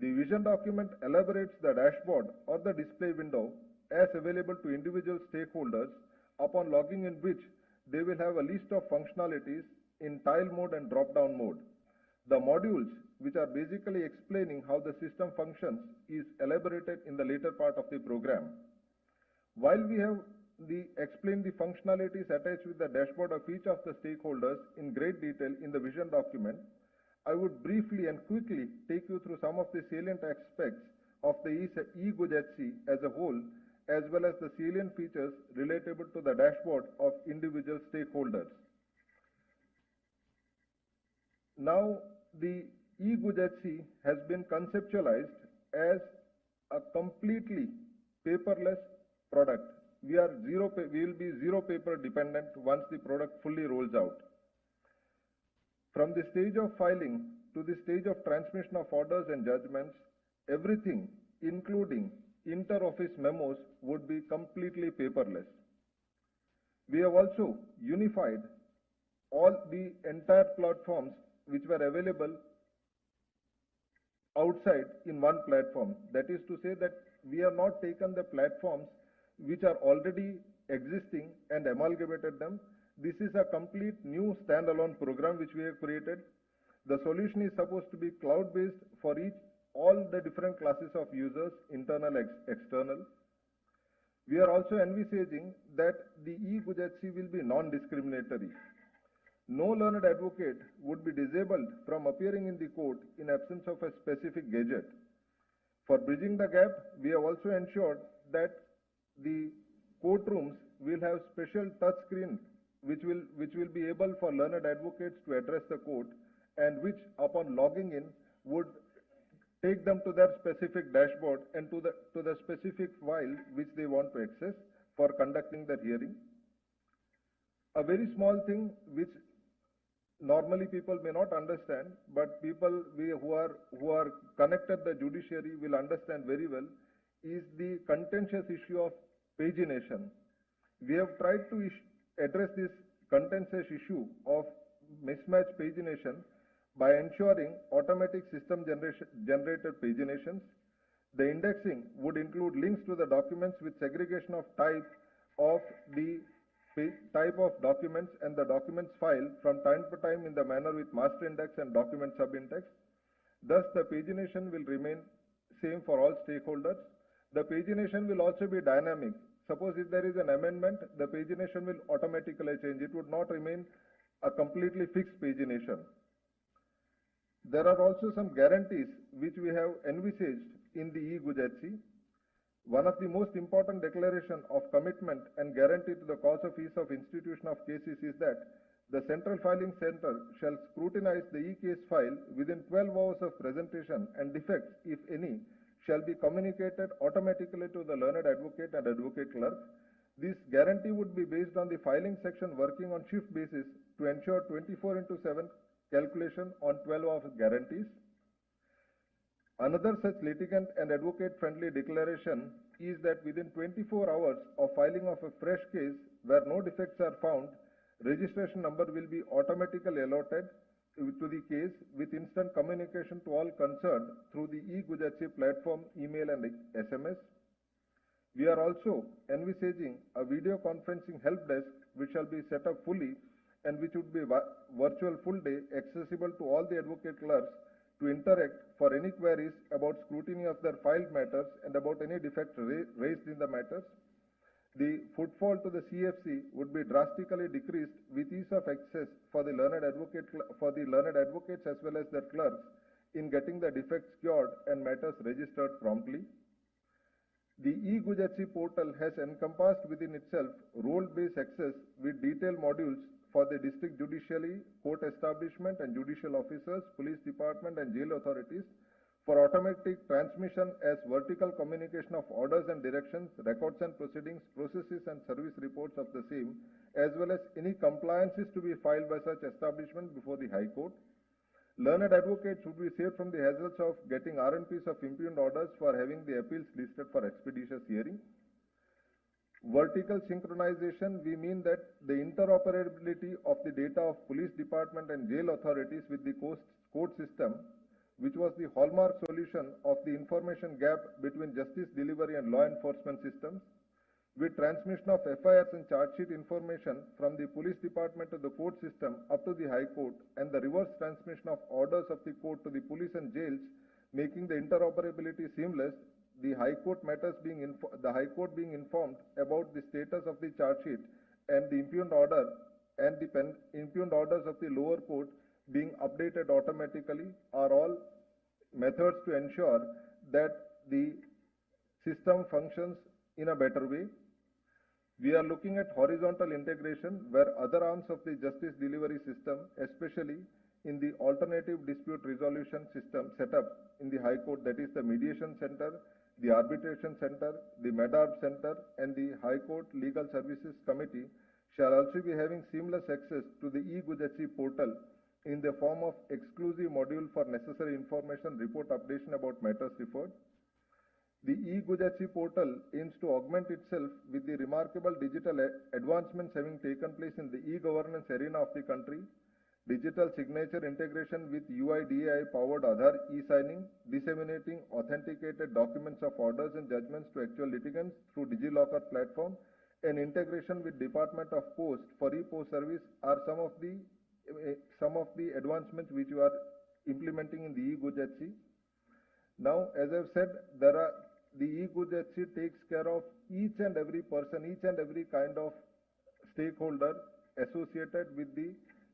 The vision document elaborates the dashboard or the display window as available to individual stakeholders, upon logging in which they will have a list of functionalities in tile mode and drop-down mode. The modules, which are basically explaining how the system functions, is elaborated in the later part of the program. While we have explained the functionalities attached with the dashboard of each of the stakeholders in great detail in the vision document, I would briefly and quickly take you through some of the salient aspects of the e-Gujarati as a whole, as well as the salient features relatable to the dashboard of individual stakeholders. Now, the e-Gujarati has been conceptualized as a completely paperless product. We will be zero paper dependent once the product fully rolls out. From the stage of filing to the stage of transmission of orders and judgments, everything, including inter-office memos, would be completely paperless. We have also unified all the entire platforms which were available outside in one platform. That is to say that we have not taken the platforms which are already existing and amalgamated them. This is a complete new standalone program which we have created. The solution is supposed to be cloud-based for all the different classes of users, internal, external. We are also envisaging that the e-Gujarati will be non-discriminatory. No learned advocate would be disabled from appearing in the court in absence of a specific gadget. For bridging the gap, we have also ensured that the courtrooms will have special touchscreen which will be able for learned advocates to address the court, and which upon logging in would take them to their specific dashboard and to the specific file which they want to access for conducting the hearing. A very small thing which normally people may not understand, but people who are connected the judiciary will understand very well, is the contentious issue of pagination. We have tried to address this contentious issue of mismatched pagination by ensuring automatic system generated paginations. The indexing would include links to the documents with segregation of type of the type of documents and the documents file from time to time in the manner with master index and document subindex. Thus, the pagination will remain same for all stakeholders. The pagination will also be dynamic. Suppose if there is an amendment, the pagination will automatically change. It would not remain a completely fixed pagination. There are also some guarantees which we have envisaged in the e-Gujarati. One of the most important declaration of commitment and guarantee to the cause of ease of institution of cases is that the Central Filing Center shall scrutinize the e-case file within 12 hours of presentation, and defects, if any, shall be communicated automatically to the learned advocate and advocate clerk. This guarantee would be based on the filing section working on shift basis to ensure 24/7 calculation on 12 hours guarantees. Another such litigant and advocate-friendly declaration is that within 24 hours of filing of a fresh case where no defects are found, registration number will be automatically allotted to the case with instant communication to all concerned through the e-Gujarati platform, email and SMS. We are also envisaging a video conferencing help desk which shall be set up fully and which would be virtual full day, accessible to all the advocate clerks to interact for any queries about scrutiny of their filed matters and about any defects raised in the matters. The footfall to the CFC would be drastically decreased with ease of access for the learned advocates as well as their clerks in getting the defects cured and matters registered promptly. The e-Gujarati portal has encompassed within itself role-based access with detailed modules for the district judiciary, court establishment and judicial officers, police department and jail authorities for automatic transmission as vertical communication of orders and directions, records and proceedings, processes and service reports of the same, as well as any compliances to be filed by such establishment before the High Court. Learned advocates would be saved from the hassles of getting RNPs of impugned orders for having the appeals listed for expeditious hearing. Vertical synchronization, we mean that the interoperability of the data of police department and jail authorities with the court system, which was the hallmark solution of the information gap between justice delivery and law enforcement systems, with transmission of FIRs and charge sheet information from the police department to the court system up to the High Court, and the reverse transmission of orders of the court to the police and jails, making the interoperability seamless. The High Court being informed about the status of the charge sheet and the impugned order and the impugned orders of the lower court being updated automatically are all methods to ensure that the system functions in a better way. We are looking at horizontal integration where other arms of the justice delivery system, especially in the alternative dispute resolution system set up in the High Court, that is the mediation center, the arbitration center, the MEDARB center and the High Court Legal Services Committee shall also be having seamless access to the e-Gujarati portal in the form of exclusive module for necessary information report updation about matters referred. The e-Gujarati portal aims to augment itself with the remarkable digital advancements having taken place in the e-governance arena of the country. Digital signature integration with UIDAI powered Aadhaar e-signing, disseminating authenticated documents of orders and judgments to actual litigants through DigiLocker platform, and integration with Department of Post for e-post service are some of the advancements which we are implementing in the e-Gujarati. Now, as I've said, the e-Gujarati takes care of each and every person, each and every kind of stakeholder associated with the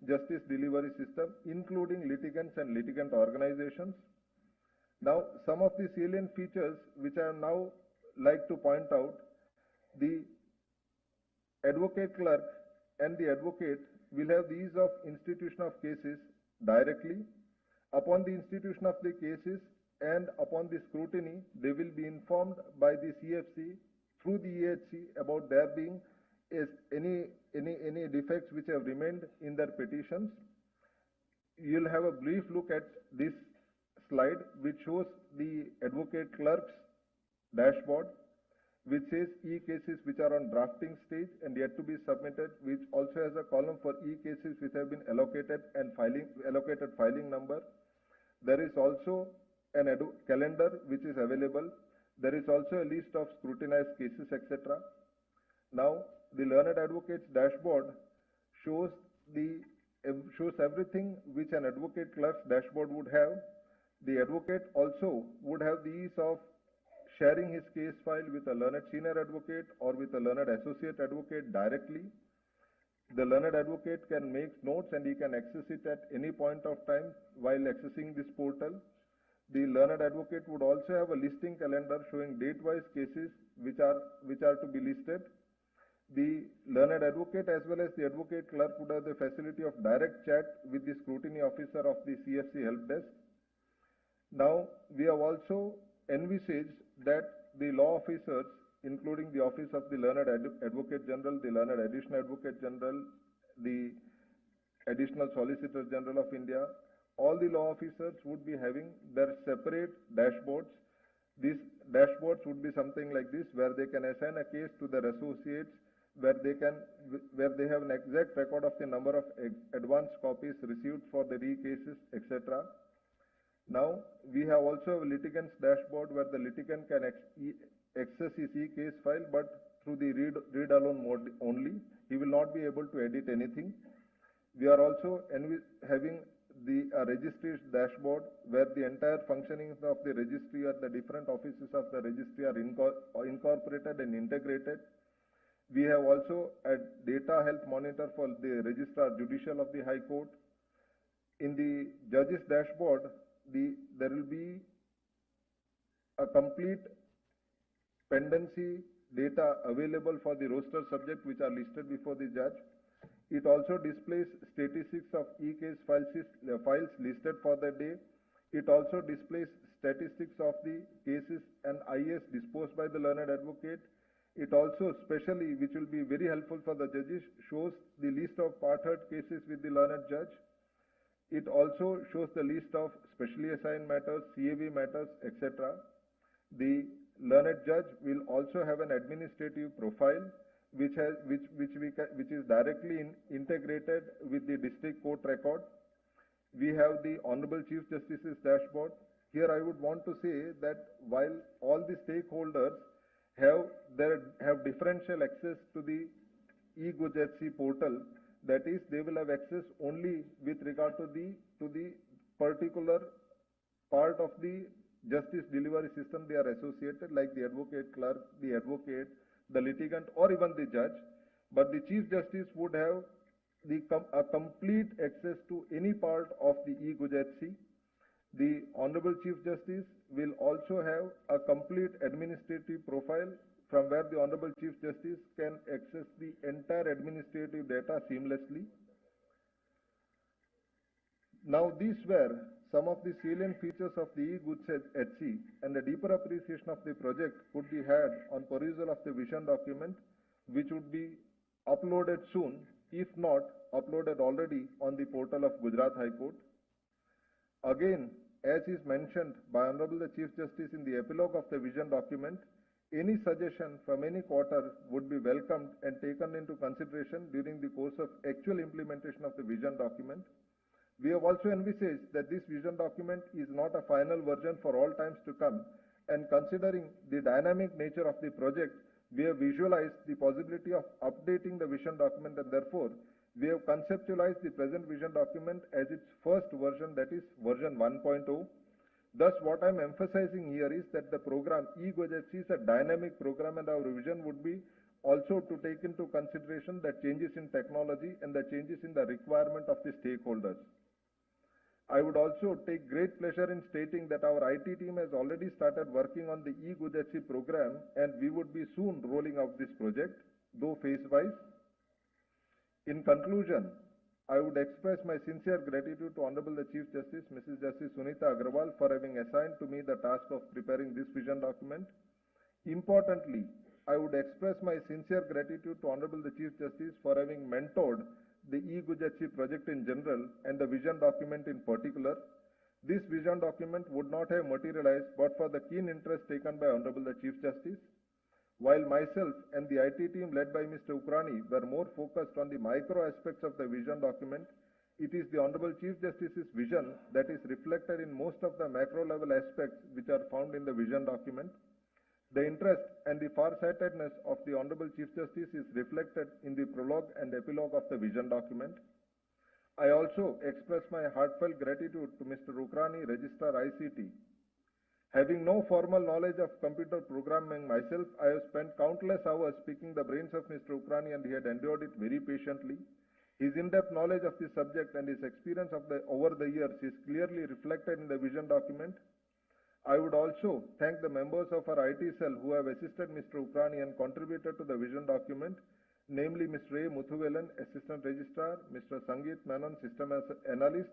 justice delivery system, including litigants and litigant organizations. Now, some of the salient features which I now like to point out: the advocate clerk and the advocate will have the ease of institution of cases directly. Upon the institution of the cases and upon the scrutiny, they will be informed by the CFC through the EHC about there being any defects which have remained in their petitions. You'll have a brief look at this slide which shows the advocate clerk's dashboard, which says e-cases which are on drafting stage and yet to be submitted, which also has a column for e-cases which have been allocated and allocated filing number. There is also an calendar which is available. There is also a list of scrutinized cases, etc. Now, the learned advocate's dashboard shows everything which an advocate clerk's dashboard would have. The advocate also would have the ease of sharing his case file with a learned senior advocate or with a learned associate advocate directly. The learned advocate can make notes and he can access it at any point of time while accessing this portal. The learned advocate would also have a listing calendar showing date-wise cases which are to be listed. The learned advocate as well as the advocate clerk would have the facility of direct chat with the scrutiny officer of the CFC help desk. Now, we have also envisaged that the law officers, including the Office of the Learned Advocate General, the Learned Additional Advocate General, the Additional Solicitor General of India, all the law officers would be having their separate dashboards. These dashboards would be something like this, where they can assign a case to their associates, where they have an exact record of the number of advance copies received for the re-cases, etc. Now, we have also a litigant's dashboard where the litigant can access his e-case file, but through the read-alone mode only. He will not be able to edit anything. We are also having the registry's dashboard where the entire functioning of the registry at the different offices of the registry are incorporated and integrated. We have also a data health monitor for the Registrar Judicial of the High Court. In the judge's dashboard, there will be a complete pendency data available for the roster subject which are listed before the judge. It also displays statistics of e-case files listed for the day. It also displays statistics of the cases and IS disposed by the learned advocate. It also, especially, which will be very helpful for the judges, shows the list of part heard cases with the learned judge. It also shows the list of specially assigned matters, CAV matters, etc. The learned judge will also have an administrative profile which is directly integrated with the district court record. We have the Honorable Chief Justice's dashboard. Here I would want to say that while all the stakeholders have differential access to the e-GUJHC portal, that is, they will have access only with regard to the particular part of the justice delivery system they are associated, like the advocate clerk, the advocate, the litigant, or even the judge. But the Chief Justice would have a complete access to any part of the e-GUJHC. The Honorable Chief Justice will also have a complete administrative profile from where the Honorable Chief Justice can access the entire administrative data seamlessly. Now, these were some of the salient features of the e-GUJHC, and a deeper appreciation of the project could be had on perusal of the vision document, which would be uploaded soon, if not uploaded already on the portal of Gujarat High Court. Again, as is mentioned by Honorable the Chief Justice in the epilogue of the vision document, any suggestion from any quarter would be welcomed and taken into consideration during the course of actual implementation of the vision document. We have also envisaged that this vision document is not a final version for all times to come, and considering the dynamic nature of the project, we have visualized the possibility of updating the vision document, and therefore we have conceptualized the present vision document as its first version, that is version 1.0. Thus, what I am emphasizing here is that the program e-GUJHC is a dynamic program, and our vision would be also to take into consideration the changes in technology and the changes in the requirement of the stakeholders. I would also take great pleasure in stating that our IT team has already started working on the e-GUJHC program, and we would be soon rolling out this project, though phase-wise. In conclusion, I would express my sincere gratitude to Honorable the Chief Justice, Mrs. Justice Sunita Agrawal, for having assigned to me the task of preparing this vision document. Importantly, I would express my sincere gratitude to Honorable the Chief Justice for having mentored the e-Gujachi project in general and the vision document in particular. This vision document would not have materialized but for the keen interest taken by Honorable the Chief Justice. While myself and the IT team led by Mr. Ukrani were more focused on the micro aspects of the vision document, it is the Honorable Chief Justice's vision that is reflected in most of the macro level aspects which are found in the vision document. The interest and the farsightedness of the Honorable Chief Justice is reflected in the prologue and epilogue of the vision document. I also express my heartfelt gratitude to Mr. Ukrani, Registrar ICT. Having no formal knowledge of computer programming myself, I have spent countless hours picking the brains of Mr. Ukrani and he had endured it very patiently. His in-depth knowledge of this subject and his experience over the years is clearly reflected in the vision document. I would also thank the members of our IT cell who have assisted Mr. Ukrani and contributed to the vision document, namely Mr. A. Muthuvelan, Assistant Registrar, Mr. Sangeet Menon, System Analyst,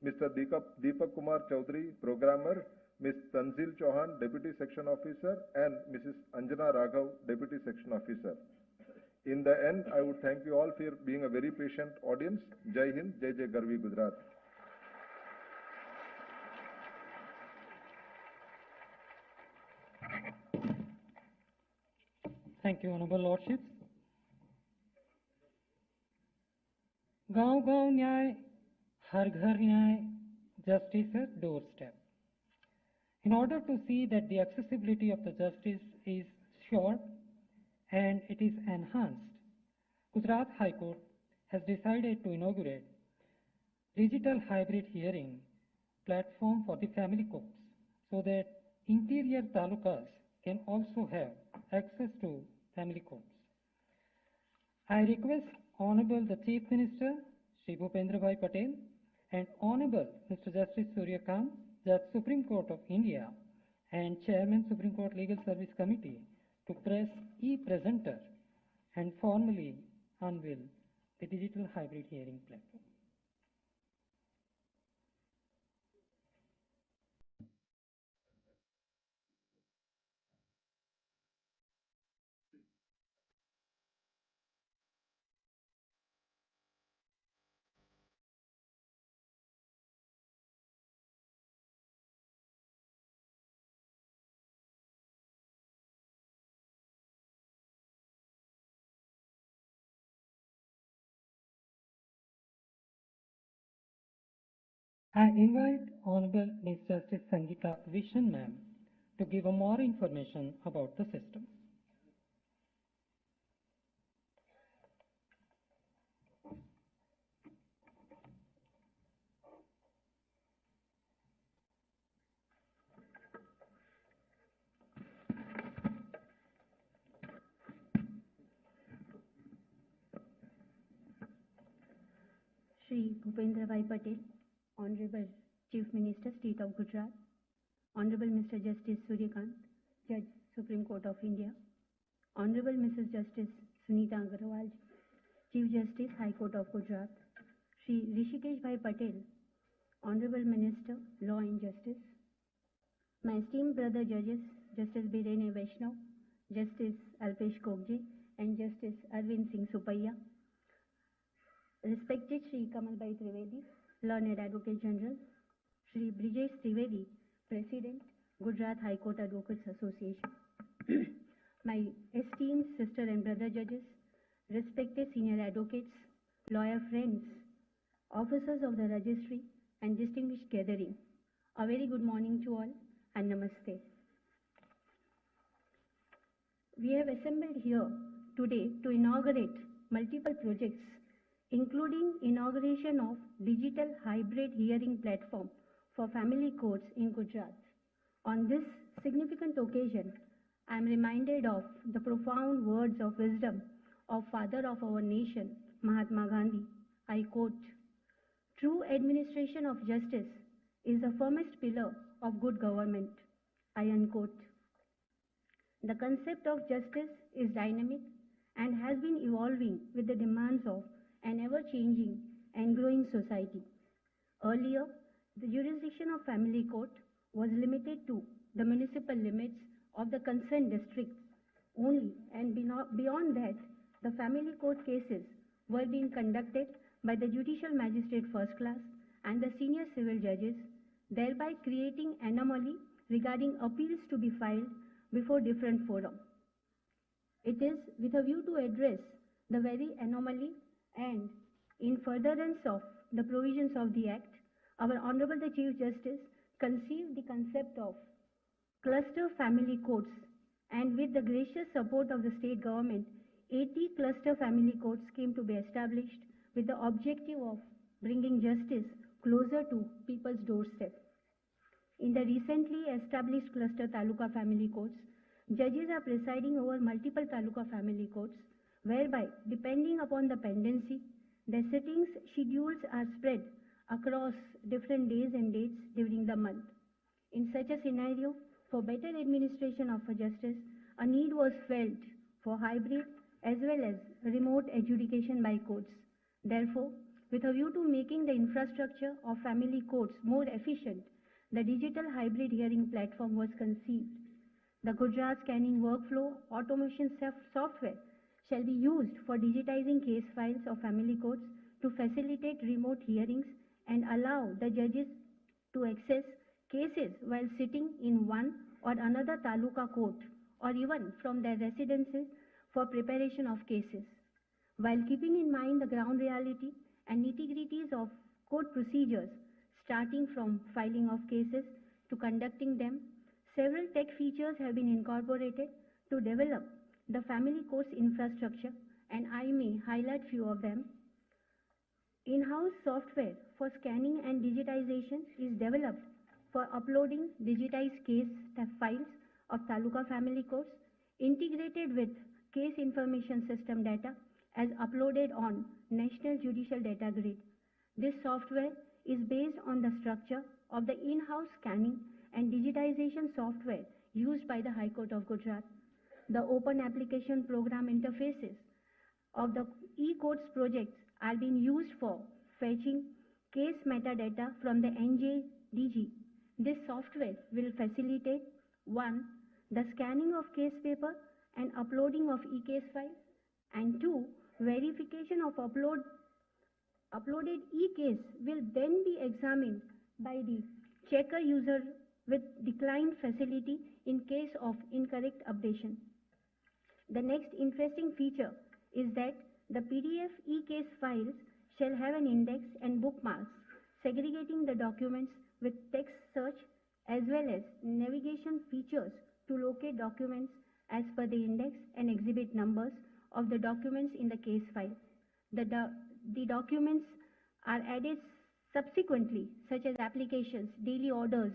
Mr. Deepak Kumar Chaudhary, Programmer, Ms. Tanzil Chauhan, Deputy Section Officer, and Mrs. Anjana Raghav, Deputy Section Officer. In the end, I would thank you all for being a very patient audience. Jai Hind, Jai Jai Garvi Gujarat. Thank you, Honorable Lordships. गांव-गांव न्याय, हर घर न्याय, justice at doorstep. In order to see that the accessibility of the justice is sure and it is enhanced, Gujarat High Court has decided to inaugurate digital hybrid hearing platform for the family courts so that interior talukas can also have access to family courts. I request Honorable the Chief Minister, Shri Bhupendra Bhai Patel, and Honorable Mr. Justice Surya Kant, Judge Supreme Court of India and Chairman Supreme Court Legal Service Committee to press e-presenter and formally unveil the digital hybrid hearing platform. I invite Honorable Ms. Justice Sangeeta Vishan Ma'am to give more information about the system. Shri Bhupendra Bhai Patel, Honorable Chief Minister, State of Gujarat, Honorable Mr. Justice Surya Kant, Judge, Supreme Court of India, Honorable Mrs. Justice Sunita Agrawal, Chief Justice, High Court of Gujarat, Shri Rishikesh Bhai Patel, Honorable Minister, Law and Justice, my esteemed brother judges, Justice Birene Vaishnav, Justice Alpesh Kokje, and Justice Arvind Singh Supaiya, respected Shri Kamalbhai Trivedi, Learned Advocate General, Shri Brijesh Trivedi, President, Gujarat High Court Advocates Association, my esteemed sister and brother judges, respected senior advocates, lawyer friends, officers of the registry, and distinguished gathering, a very good morning to all and namaste. We have assembled here today to inaugurate multiple projects, including inauguration of digital hybrid hearing platform for family courts in Gujarat. On this significant occasion, I am reminded of the profound words of wisdom of Father of our nation, Mahatma Gandhi. I quote, "True administration of justice is the firmest pillar of good government." I unquote. The concept of justice is dynamic and has been evolving with the demands of an ever-changing and growing society. Earlier, the jurisdiction of family court was limited to the municipal limits of the concerned district only, and beyond that, the family court cases were being conducted by the judicial magistrate first class and the senior civil judges, thereby creating anomaly regarding appeals to be filed before different forums. It is with a view to address the very anomaly and in furtherance of the provisions of the Act, our Honorable the Chief Justice conceived the concept of cluster family courts, and with the gracious support of the state government, 80 cluster family courts came to be established with the objective of bringing justice closer to people's doorstep. In the recently established cluster taluka family courts, judges are presiding over multiple taluka family courts, whereby, depending upon the pendency, the sittings schedules are spread across different days and dates during the month. In such a scenario, for better administration of justice, a need was felt for hybrid as well as remote adjudication by courts. Therefore, with a view to making the infrastructure of family courts more efficient, the digital hybrid hearing platform was conceived. The Gujarat scanning workflow automation software shall be used for digitizing case files of family courts to facilitate remote hearings and allow the judges to access cases while sitting in one or another taluka court or even from their residences for preparation of cases. While keeping in mind the ground reality and nitty-gritties of court procedures, starting from filing of cases to conducting them, several tech features have been incorporated to develop the family courts infrastructure, and I may highlight few of them. In-house software for scanning and digitization is developed for uploading digitized case files of taluka family courts integrated with case information system data as uploaded on National Judicial Data Grid. This software is based on the structure of the in-house scanning and digitization software used by the High Court of Gujarat. The open application program interfaces of the e-courts projects are being used for fetching case metadata from the NJDG. This software will facilitate 1. The scanning of case paper and uploading of e-case files, and 2. Verification of uploaded e-case will then be examined by the checker user with declined facility in case of incorrect updation. The next interesting feature is that the PDF e-case files shall have an index and bookmarks segregating the documents with text search as well as navigation features to locate documents as per the index and exhibit numbers of the documents in the case file. The documents are added subsequently, such as applications, daily orders,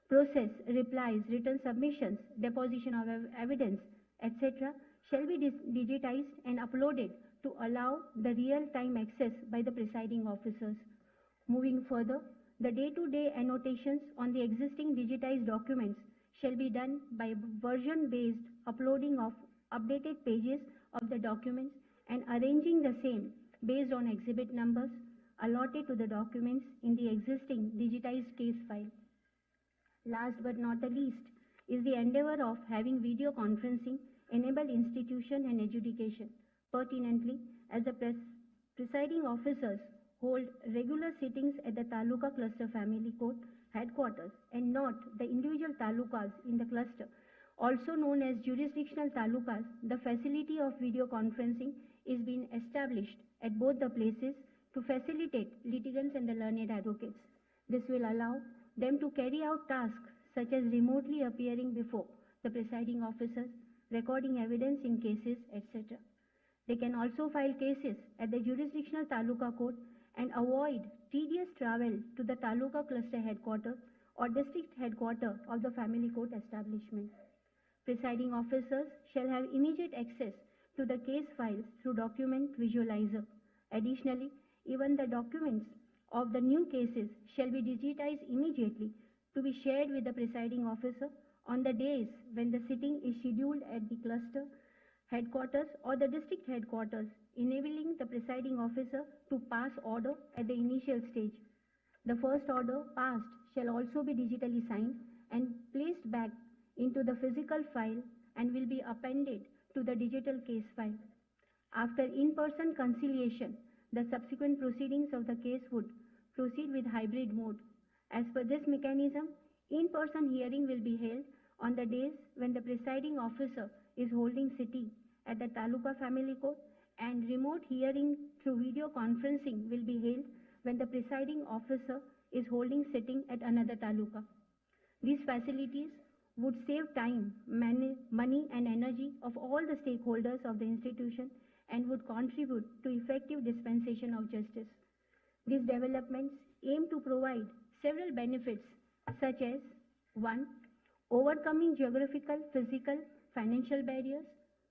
process, replies, written submissions, deposition of evidence, etc. shall be digitized and uploaded to allow the real-time access by the presiding officers. Moving further, the day-to-day annotations on the existing digitized documents shall be done by version-based uploading of updated pages of the documents and arranging the same based on exhibit numbers allotted to the documents in the existing digitized case file. Last but not the least is the endeavor of having video conferencing enable institution and adjudication. Pertinently, as the presiding officers hold regular sittings at the Taluka Cluster Family Court headquarters and not the individual talukas in the cluster, also known as jurisdictional talukas, the facility of video conferencing is being established at both the places to facilitate litigants and the learned advocates. This will allow them to carry out tasks such as remotely appearing before the presiding officers, recording evidence in cases, etc. They can also file cases at the jurisdictional taluka court and avoid tedious travel to the taluka cluster headquarters or district headquarters of the family court establishment. Presiding officers shall have immediate access to the case files through document visualizer. Additionally, even the documents of the new cases shall be digitized immediately to be shared with the presiding officer on the days when the sitting is scheduled at the cluster headquarters or the district headquarters, enabling the presiding officer to pass order at the initial stage. The first order passed shall also be digitally signed and placed back into the physical file and will be appended to the digital case file. After in-person conciliation, the subsequent proceedings of the case would proceed with hybrid mode. As per this mechanism, in-person hearing will be held on the days when the presiding officer is holding sitting at the Taluka Family Court, and remote hearing through video conferencing will be held when the presiding officer is holding sitting at another Taluka. These facilities would save time, money and energy of all the stakeholders of the institution and would contribute to effective dispensation of justice. These developments aim to provide several benefits such as 1. Overcoming geographical, physical, financial barriers.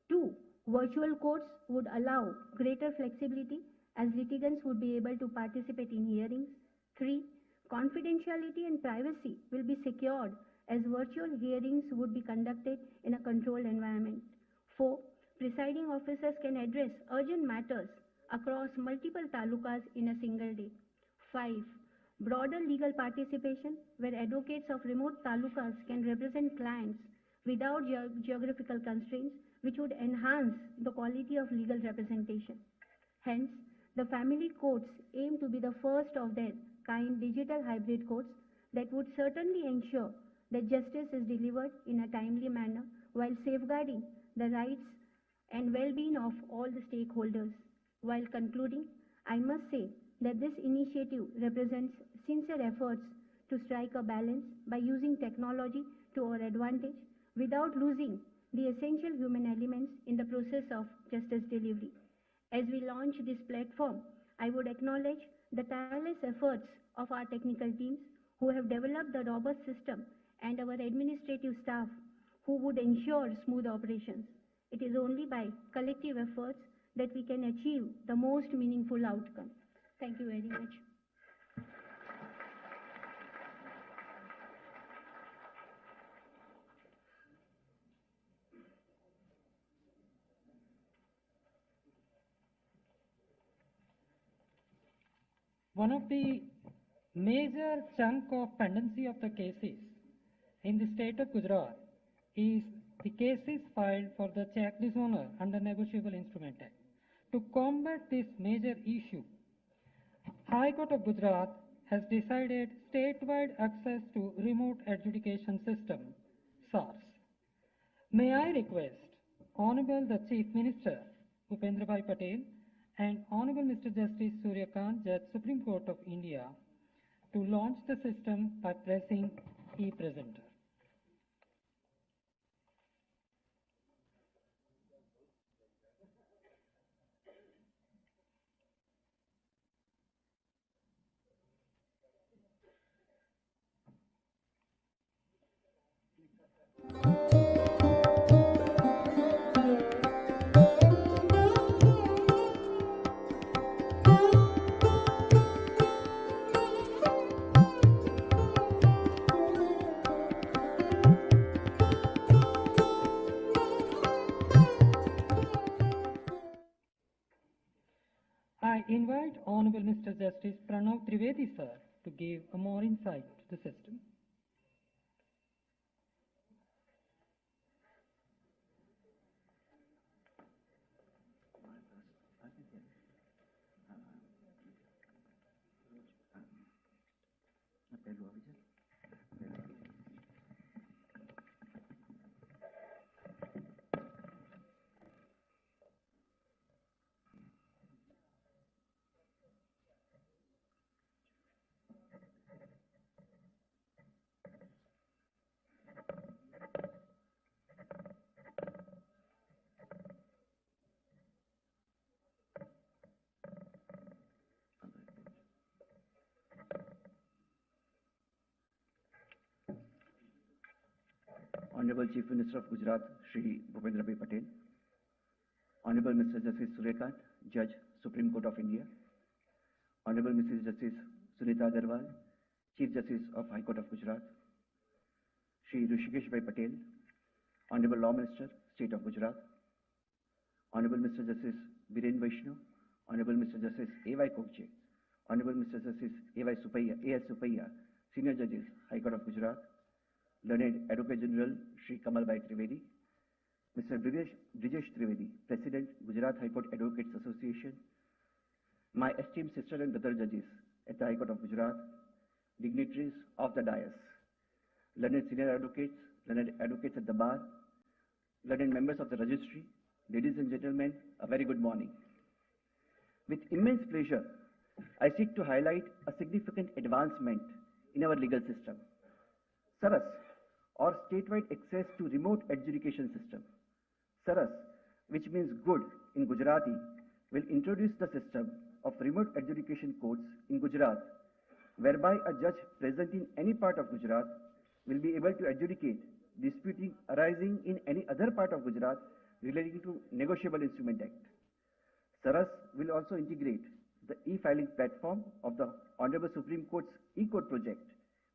2. Virtual courts would allow greater flexibility as litigants would be able to participate in hearings. 3. Confidentiality and privacy will be secured as virtual hearings would be conducted in a controlled environment. 4. Presiding officers can address urgent matters across multiple talukas in a single day. 5. Broader legal participation where advocates of remote talukas can represent clients without geographical constraints, which would enhance the quality of legal representation. Hence, the family courts aim to be the first of their kind digital hybrid courts that would certainly ensure that justice is delivered in a timely manner while safeguarding the rights and well-being of all the stakeholders. While concluding, I must say that this initiative represents sincere efforts to strike a balance by using technology to our advantage without losing the essential human elements in the process of justice delivery. As we launch this platform, I would acknowledge the tireless efforts of our technical teams who have developed the robust system and our administrative staff who would ensure smooth operations. It is only by collective efforts that we can achieve the most meaningful outcome. Thank you very much. One of the major chunk of pendency of the cases in the state of Gujarat is the cases filed for the check dishonor under Negotiable Instrument Act. To combat this major issue, High Court of Gujarat has decided statewide access to Remote Adjudication System, SARS. May I request Honorable the Chief Minister, Bhupendra Bhai Patel, and Honorable Mr. Justice Suryakant, Judge, Supreme Court of India, to launch the system by pressing e-presenter. I invite Honorable Mr. Justice Pranav Trivedi, sir, to give a more insight to the system. Honorable Chief Minister of Gujarat, Shri Bhupendra Bhai Patel, Honorable Mr. Justice Suryakant, Judge, Supreme Court of India, Honorable Mrs. Justice Sunita Agarwal, Chief Justice of High Court of Gujarat, Shri Hrishikesh Bhai Patel, Honorable Law Minister, State of Gujarat, Honorable Mr. Justice Biren Vaishnav, Honorable Mr. Justice A.Y. Kokche, Honorable Mr. Justice A.Y. Supaiya, A.S. Supaiya, Senior Judges, High Court of Gujarat, Learned Advocate General Shri Kamalbhai Trivedi, Mr. Brijesh Trivedi, President, Gujarat High Court Advocates Association, my esteemed sister and brother judges at the High Court of Gujarat, dignitaries of the dais, learned senior advocates, learned advocates at the bar, learned members of the registry, ladies and gentlemen, a very good morning. With immense pleasure, I seek to highlight a significant advancement in our legal system. SARAS, or Statewide Access to Remote Adjudication System. SARAS, which means good in Gujarati, will introduce the system of remote adjudication courts in Gujarat, whereby a judge present in any part of Gujarat will be able to adjudicate disputes arising in any other part of Gujarat relating to Negotiable Instrument Act. SARAS will also integrate the e-filing platform of the Honorable Supreme Court's e-court project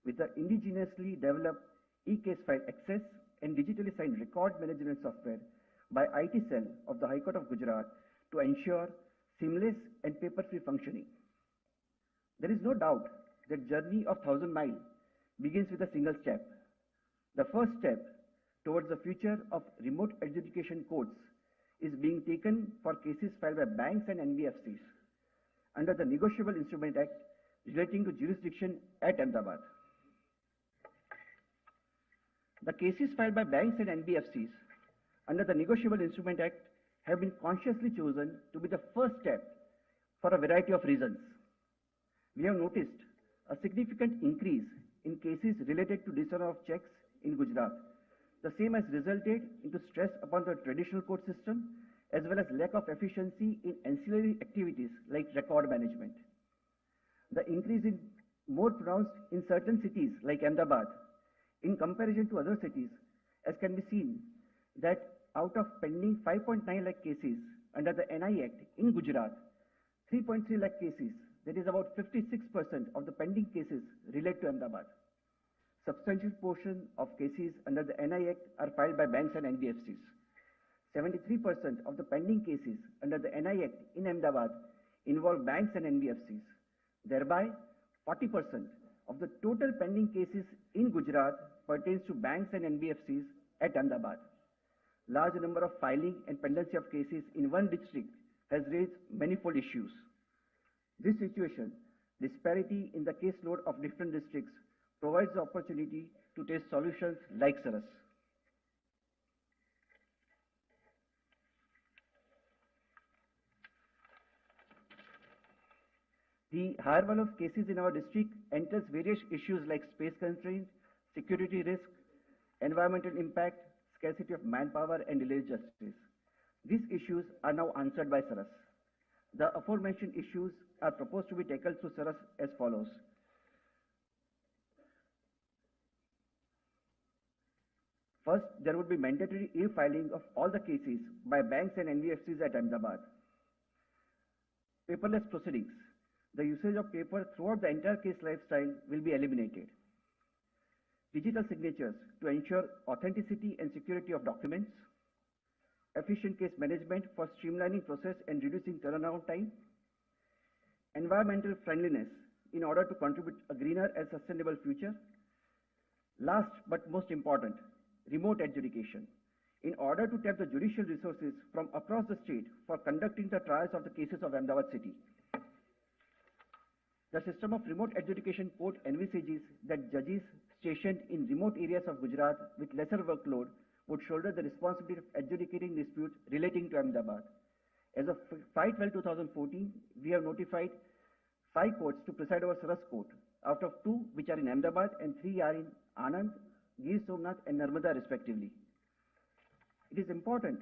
with the indigenously developed e-case file access and digitally signed record management software by IT cell of the High Court of Gujarat to ensure seamless and paper-free functioning. There is no doubt that journey of 1,000 miles begins with a single step. The first step towards the future of remote adjudication courts is being taken for cases filed by banks and NBFCs under the Negotiable Instrument Act relating to jurisdiction at Ahmedabad. The cases filed by banks and NBFCs under the Negotiable Instrument Act have been consciously chosen to be the first step for a variety of reasons. We have noticed a significant increase in cases related to dishonour of checks in Gujarat. The same has resulted into stress upon the traditional court system as well as lack of efficiency in ancillary activities like record management. The increase is more pronounced in certain cities like Ahmedabad in comparison to other cities, as can be seen that out of pending 5.9 lakh cases under the NI Act in Gujarat, 3.3 lakh cases, that is about 56% of the pending cases, relate to Ahmedabad. Substantial portion of cases under the NI Act are filed by banks and NBFCs. 73% of the pending cases under the NI Act in Ahmedabad involve banks and NBFCs. Thereby, 40% of the total pending cases in Gujarat pertains to banks and NBFCs at Ahmedabad. Large number of filing and pendency of cases in one district has raised manifold issues. This situation, disparity in the caseload of different districts, provides the opportunity to test solutions like SARAS. The higher volume of cases in our district enters various issues like space constraint, security risk, environmental impact, scarcity of manpower, and delayed justice. These issues are now answered by SARAS. The aforementioned issues are proposed to be tackled through SARAS as follows. First, there would be mandatory e-filing of all the cases by banks and NBFCs at Ahmedabad. Paperless proceedings. The usage of paper throughout the entire case lifestyle will be eliminated. Digital signatures to ensure authenticity and security of documents. Efficient case management for streamlining process and reducing turnaround time. Environmental friendliness in order to contribute a greener and sustainable future. Last but most important, remote adjudication. In order to tap the judicial resources from across the state for conducting the trials of the cases of Ahmedabad city. The system of remote adjudication court envisages that judges stationed in remote areas of Gujarat with lesser workload would shoulder the responsibility of adjudicating disputes relating to Ahmedabad. As of 5/12/2014, we have notified 5 courts to preside over SARAS court, out of 2 which are in Ahmedabad and 3 are in Anand, Gir Somnath and Narmada respectively. It is important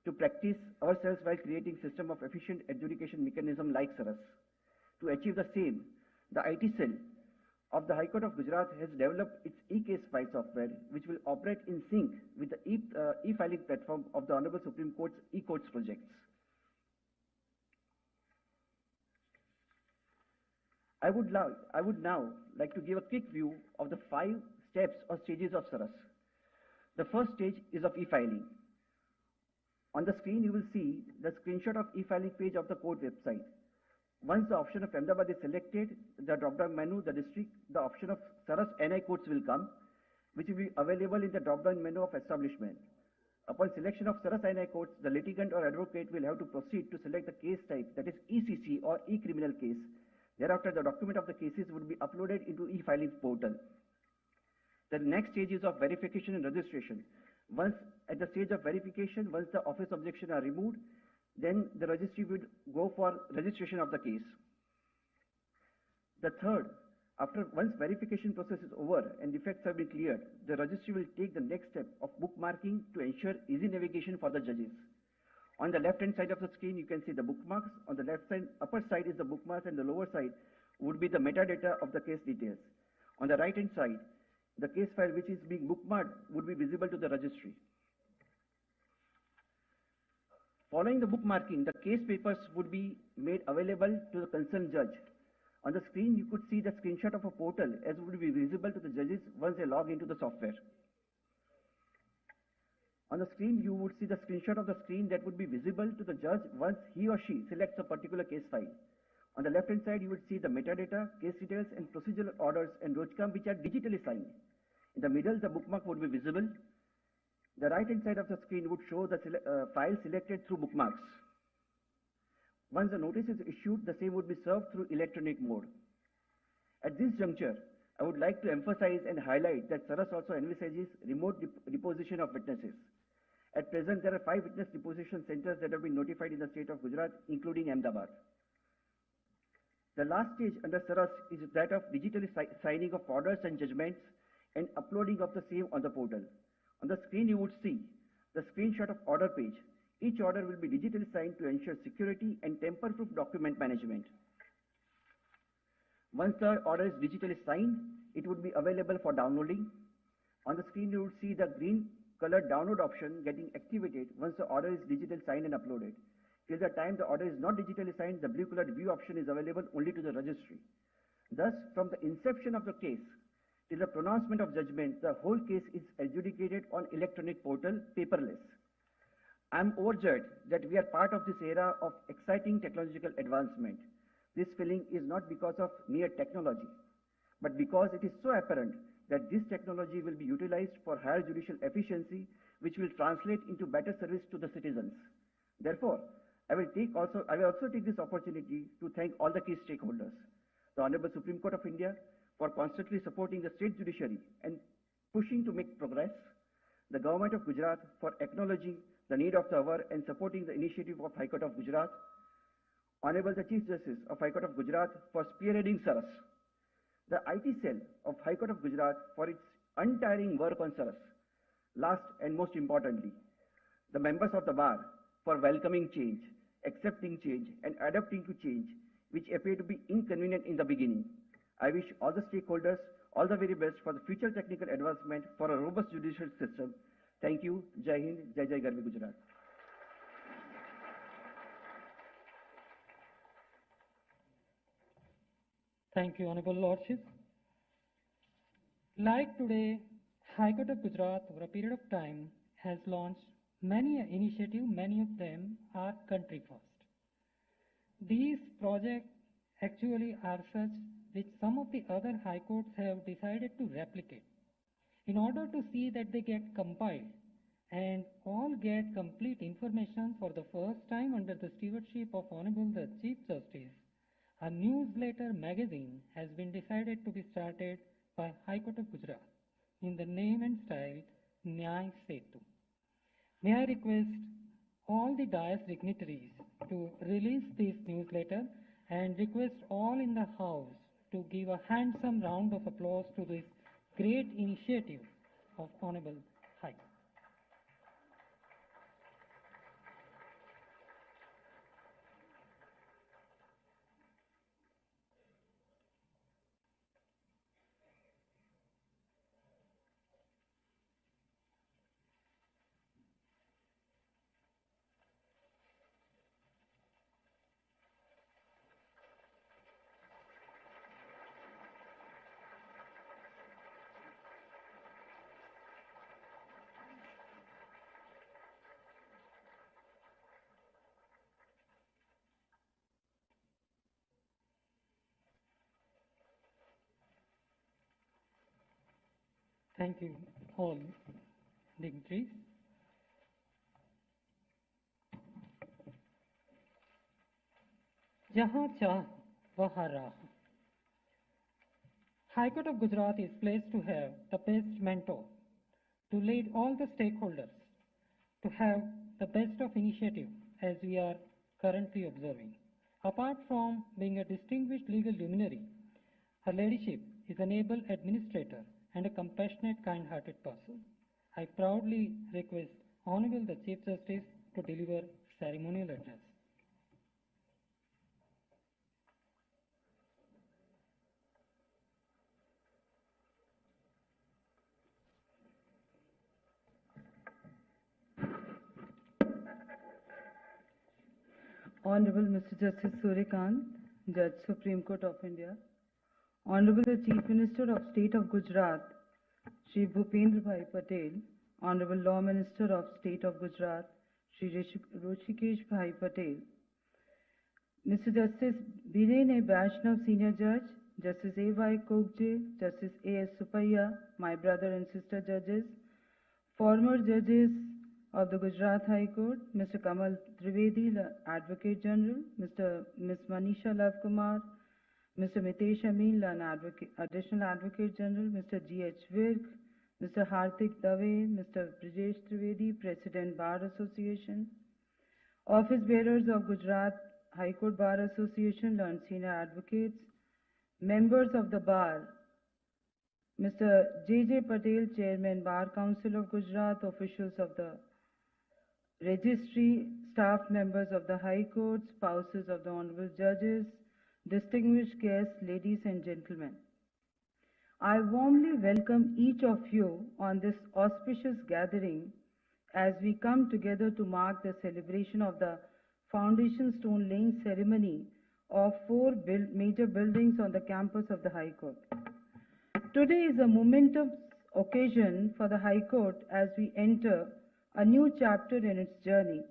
to practice ourselves while creating system of efficient adjudication mechanism like SARAS. To achieve the same, the IT cell of the High Court of Gujarat has developed its e-case file software, which will operate in sync with the e-filing platform of the Honorable Supreme Court's e-courts projects. I would now like to give a quick view of the 5 steps or stages of SARAS. The first stage is of e-filing. On the screen, you will see the screenshot of e-filing page of the court website. Once the option of Ahmedabad is selected, the drop-down menu, the district, the option of Saras NI courts will come, which will be available in the drop-down menu of establishment. Upon selection of Saras NI courts, the litigant or advocate will have to proceed to select the case type, that is ECC or e-criminal case. Thereafter, the document of the cases would be uploaded into e-filing portal. The next stage is of verification and registration. Once at the stage of verification, once the office objections are removed, then the registry would go for registration of the case. The third, once verification process is over and defects have been cleared, the registry will take the next step of bookmarking to ensure easy navigation for the judges. On the left-hand side of the screen, you can see the bookmarks. On the left side, upper side is the bookmarks, and the lower side would be the metadata of the case details. On the right-hand side, the case file which is being bookmarked would be visible to the registry. Following the bookmarking, the case papers would be made available to the concerned judge. On the screen, you could see the screenshot of a portal as would be visible to the judges once they log into the software. On the screen, you would see the screenshot of the screen that would be visible to the judge once he or she selects a particular case file. On the left-hand side, you would see the metadata, case details, and procedural orders and Rojcom which are digitally signed. In the middle, the bookmark would be visible. The right-hand side of the screen would show the file selected through bookmarks. Once the notice is issued, the same would be served through electronic mode. At this juncture, I would like to emphasize and highlight that Saras also envisages remote deposition of witnesses. At present, there are 5 witness deposition centers that have been notified in the state of Gujarat, including Ahmedabad. The last stage under Saras is that of digitally signing of orders and judgments and uploading of the same on the portal. On the screen, you would see the screenshot of order page. Each order will be digitally signed to ensure security and tamper-proof document management. Once the order is digitally signed, it would be available for downloading. On the screen, you would see the green colored download option getting activated once the order is digitally signed and uploaded. Till the time the order is not digitally signed, the blue colored view option is available only to the registry. Thus, from the inception of the case till the pronouncement of judgment, the whole case is adjudicated on electronic portal, paperless. I am overjoyed that we are part of this era of exciting technological advancement. This feeling is not because of mere technology, but because it is so apparent that this technology will be utilized for higher judicial efficiency, which will translate into better service to the citizens. Therefore, I will also take this opportunity to thank all the key stakeholders, the Honorable Supreme Court of India for constantly supporting the state judiciary and pushing to make progress, the Government of Gujarat for acknowledging the need of the hour and supporting the initiative of High Court of Gujarat, Honorable the Chief Justice of High Court of Gujarat for spearheading Saras, the IT cell of High Court of Gujarat for its untiring work on Saras. Last and most importantly, the members of the bar for welcoming change, accepting change, and adapting to change, which appear to be inconvenient in the beginning. I wish all the stakeholders all the very best for the future technical advancement for a robust judicial system. Thank you. Jai Hind, Jai Jai Garvi Gujarat. Thank you, Honorable Lordship. Like today, High Court of Gujarat over a period of time has launched many initiatives, many of them are country first. These projects actually are such which some of the other high courts have decided to replicate in order to see that they get compiled and all get complete information for the first time under the stewardship of Honorable the Chief Justice. A newsletter magazine has been decided to be started by High Court of Gujarat in the name and style Nyay Setu. May I request all the dais dignitaries to release this newsletter and request all in the house to give a handsome round of applause to this great initiative of Honorable High Court. Thank you, all dignitaries. Jahan Chah Wahan Raah. High Court of Gujarat is placed to have the best mentor, to lead all the stakeholders, to have the best of initiative as we are currently observing. Apart from being a distinguished legal luminary, her ladyship is an able administrator and a compassionate, kind-hearted person. I proudly request Honorable the Chief Justice to deliver ceremonial address. Honorable Mr. Justice Suryakant, Judge, Supreme Court of India. Honorable the Chief Minister of State of Gujarat, Shri Bhupendra Bhai Patel. Honorable Law Minister of State of Gujarat, Shri Hrishikesh Bhai Patel. Mr. Justice Biren A. Vaishnav, Senior Judge, Justice A.Y. Kokje, Justice A.S. Supaiya, my brother and sister judges, former judges of the Gujarat High Court, Mr. Kamal Trivedi, the Advocate General, Ms. Manisha Love Kumar, Mr. Mitesh Amin, an Additional Advocate General, Mr. G.H. Virk, Mr. Hardik Dave, Mr. Brijesh Trivedi, President Bar Association, Office Bearers of Gujarat High Court Bar Association, learned senior advocates, members of the Bar, Mr. J.J. Patel, Chairman Bar Council of Gujarat, officials of the Registry, staff members of the High Court, spouses of the Honorable Judges, distinguished guests, ladies and gentlemen. I warmly welcome each of you on this auspicious gathering as we come together to mark the celebration of the foundation stone laying ceremony of 4 major buildings on the campus of the High Court. Today is a momentous occasion for the High Court as we enter a new chapter in its journey.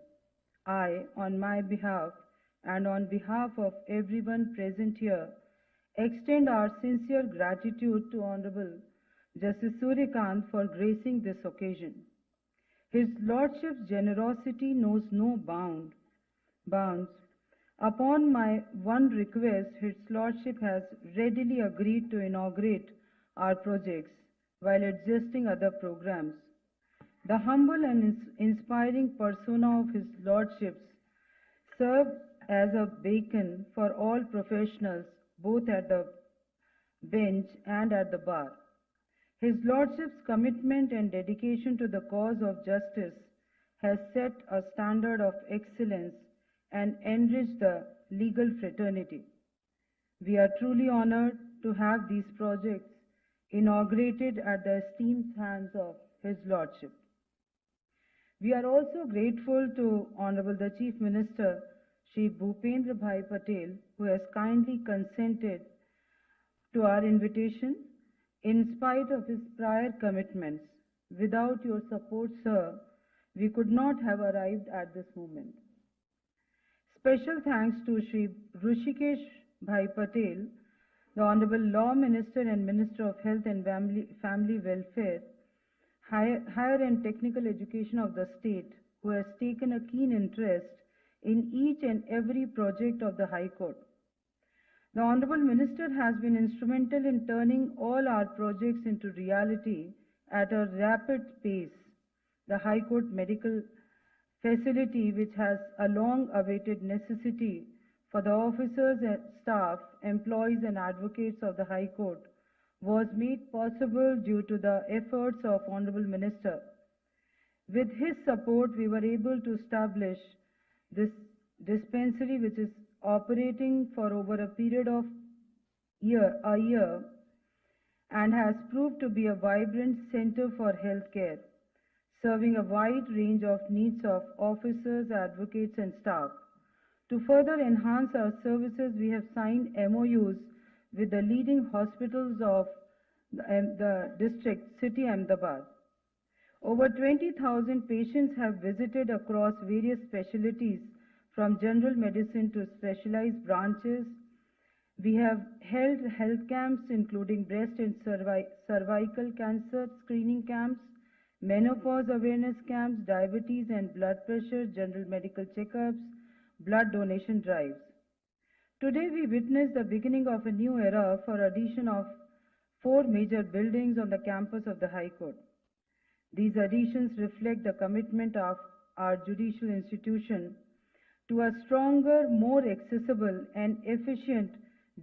I, on my behalf and on behalf of everyone present here, extend our sincere gratitude to Honorable Justice Suryakant for gracing this occasion. His Lordship's generosity knows no bounds. Upon my one request, His Lordship has readily agreed to inaugurate our projects while adjusting other programs. The humble and inspiring persona of His Lordships serve as a beacon for all professionals, both at the bench and at the bar. His Lordship's commitment and dedication to the cause of justice has set a standard of excellence and enriched the legal fraternity. We are truly honored to have these projects inaugurated at the esteemed hands of His Lordship. We are also grateful to Honorable the Chief Minister, Shri Bhupendra Bhai Patel, who has kindly consented to our invitation in spite of his prior commitments. Without your support, sir, we could not have arrived at this moment. Special thanks to Shri Hrishikesh Bhai Patel, the Honorable Law Minister and Minister of Health and Family Welfare, Higher and Technical Education of the state, who has taken a keen interest in each and every project of the High Court. The Honorable Minister has been instrumental in turning all our projects into reality at a rapid pace. The High Court Medical Facility, which has a long-awaited necessity for the officers and staff, employees and advocates of the High Court, was made possible due to the efforts of Honorable Minister. With his support, we were able to establish this dispensary, which is operating for over a period of a year and has proved to be a vibrant center for healthcare, serving a wide range of needs of officers, advocates and staff. To further enhance our services, we have signed MOUs with the leading hospitals of the district, City Ahmedabad. Over 20,000 patients have visited across various specialties from general medicine to specialized branches, We have held health camps including breast and cervical cancer screening camps, menopause awareness camps, diabetes and blood pressure, general medical checkups, blood donation drives. Today we witness the beginning of a new era for addition of 4 major buildings on the campus of the High Court. These additions reflect the commitment of our judicial institution to a stronger, more accessible and efficient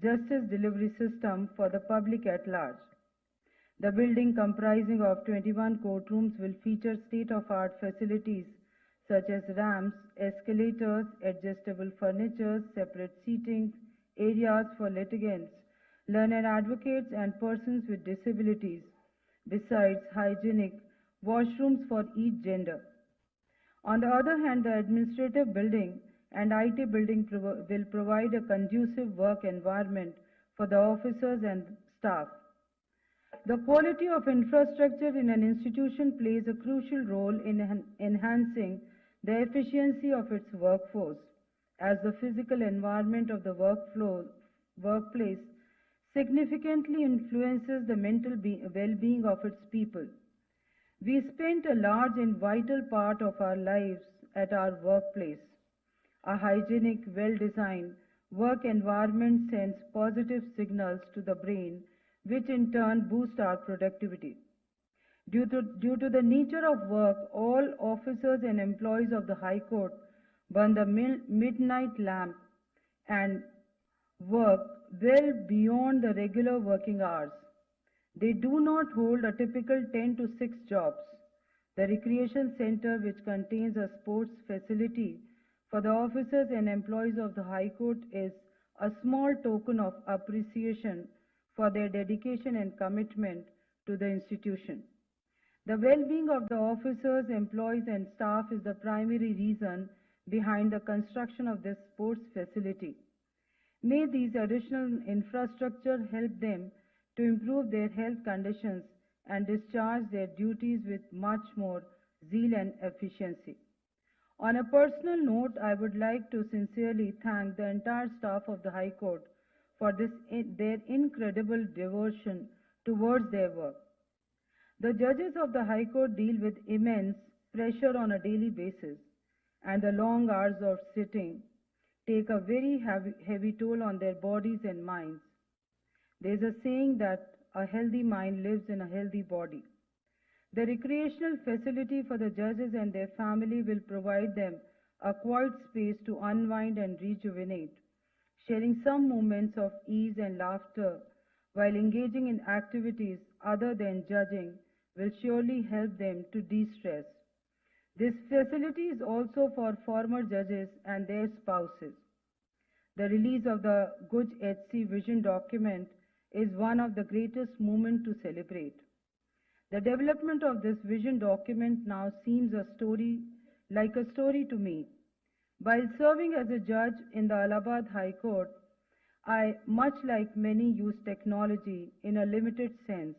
justice delivery system for the public at large. The building comprising of 21 courtrooms will feature state-of-art facilities such as ramps, escalators, adjustable furniture, separate seating areas for litigants, learned advocates and persons with disabilities, besides hygienic washrooms for each gender. On the other hand, the administrative building and IT building will provide a conducive work environment for the officers and staff. The quality of infrastructure in an institution plays a crucial role in enhancing the efficiency of its workforce, as the physical environment of the workplace significantly influences the mental well-being of its people. We spend a large and vital part of our lives at our workplace. A hygienic, well-designed work environment sends positive signals to the brain, which in turn boost our productivity. Due to the nature of work, all officers and employees of the High Court burn the midnight lamp and work well beyond the regular working hours. They do not hold a typical 10 to 6 jobs. The recreation center, which contains a sports facility for the officers and employees of the High Court, is a small token of appreciation for their dedication and commitment to the institution. The well-being of the officers, employees and staff is the primary reason behind the construction of this sports facility. May these additional infrastructure help them to improve their health conditions and discharge their duties with much more zeal and efficiency. On a personal note, I would like to sincerely thank the entire staff of the High Court for their incredible devotion towards their work. The judges of the High Court deal with immense pressure on a daily basis, and the long hours of sitting take a very heavy toll on their bodies and minds. There is a saying that a healthy mind lives in a healthy body. The recreational facility for the judges and their family will provide them a quiet space to unwind and rejuvenate. Sharing some moments of ease and laughter while engaging in activities other than judging will surely help them to de-stress. This facility is also for former judges and their spouses. The release of the Guj HC vision document is one of the greatest moments to celebrate. The development of this vision document now seems like a story to me. While serving as a judge in the Allahabad High Court, I, much like many, use technology in a limited sense.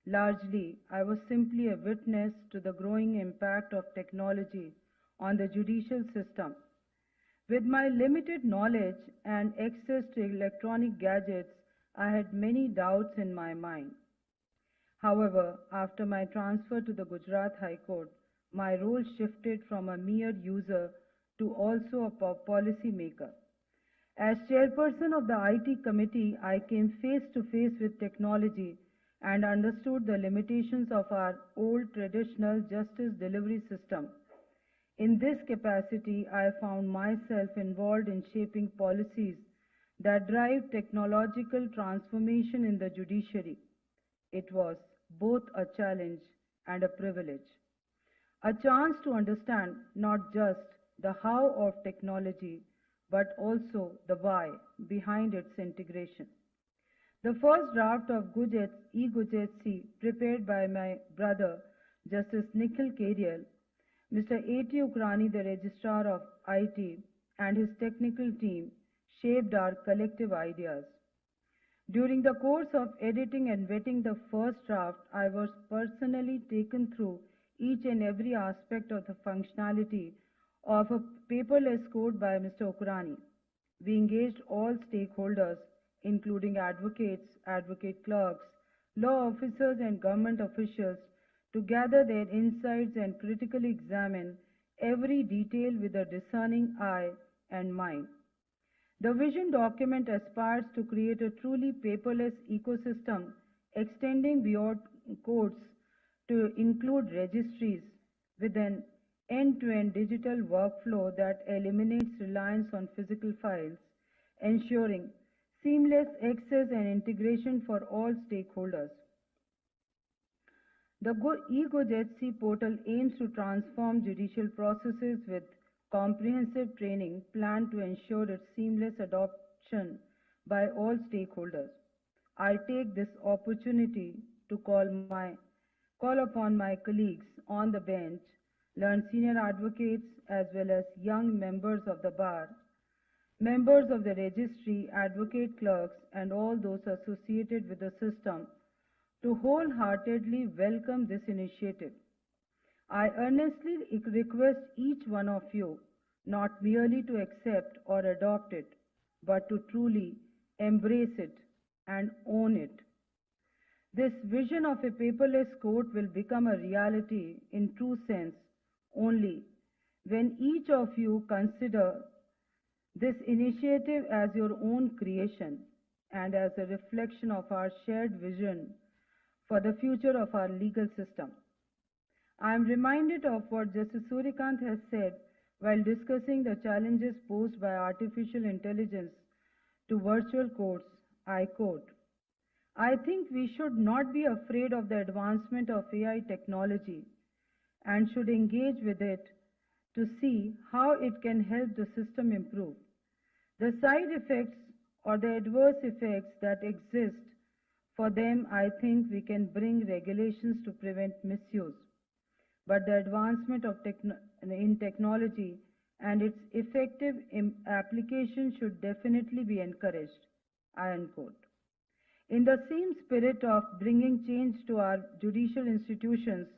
Largely, I was simply a witness to the growing impact of technology on the judicial system. With my limited knowledge and access to electronic gadgets, I had many doubts in my mind. However, after my transfer to the Gujarat High Court, my role shifted from a mere user to also a policy maker. As chairperson of the IT committee, I came face to face with technology and understood the limitations of our old traditional justice delivery system. In this capacity, I found myself involved in shaping policies that drive technological transformation in the judiciary. It was both a challenge and a privilege. A chance to understand not just the how of technology, but also the why behind its integration. The first draft of e-Guj HC, prepared by my brother, Justice Nikhil Kerial, Mr. A.T. Ukrani, the Registrar of IT, and his technical team, shaped our collective ideas. During the course of editing and vetting the first draft, I was personally taken through each and every aspect of the functionality of a paperless code by Mr. Ukrani. We engaged all stakeholders, including advocates, advocate clerks, law officers, and government officials, to gather their insights and critically examine every detail with a discerning eye and mind. The vision document aspires to create a truly paperless ecosystem extending beyond courts to include registries with an end-to-end digital workflow that eliminates reliance on physical files, ensuring seamless access and integration for all stakeholders. The eGoJC portal aims to transform judicial processes with comprehensive training planned to ensure its seamless adoption by all stakeholders. I take this opportunity to call upon my colleagues on the bench, learned senior advocates as well as young members of the bar, members of the registry, advocate clerks, and all those associated with the system to wholeheartedly welcome this initiative. I earnestly request each one of you not merely to accept or adopt it, but to truly embrace it and own it. This vision of a paperless court will become a reality in true sense only when each of you consider this initiative as your own creation and as a reflection of our shared vision for the future of our legal system. I am reminded of what Justice Suryakant has said while discussing the challenges posed by artificial intelligence to virtual courts. I quote, "I think we should not be afraid of the advancement of AI technology and should engage with it to see how it can help the system improve. The side effects or the adverse effects that exist, for them I think we can bring regulations to prevent misuse. But the advancement of in technology and its effective application should definitely be encouraged." Unquote. In the same spirit of bringing change to our judicial institutions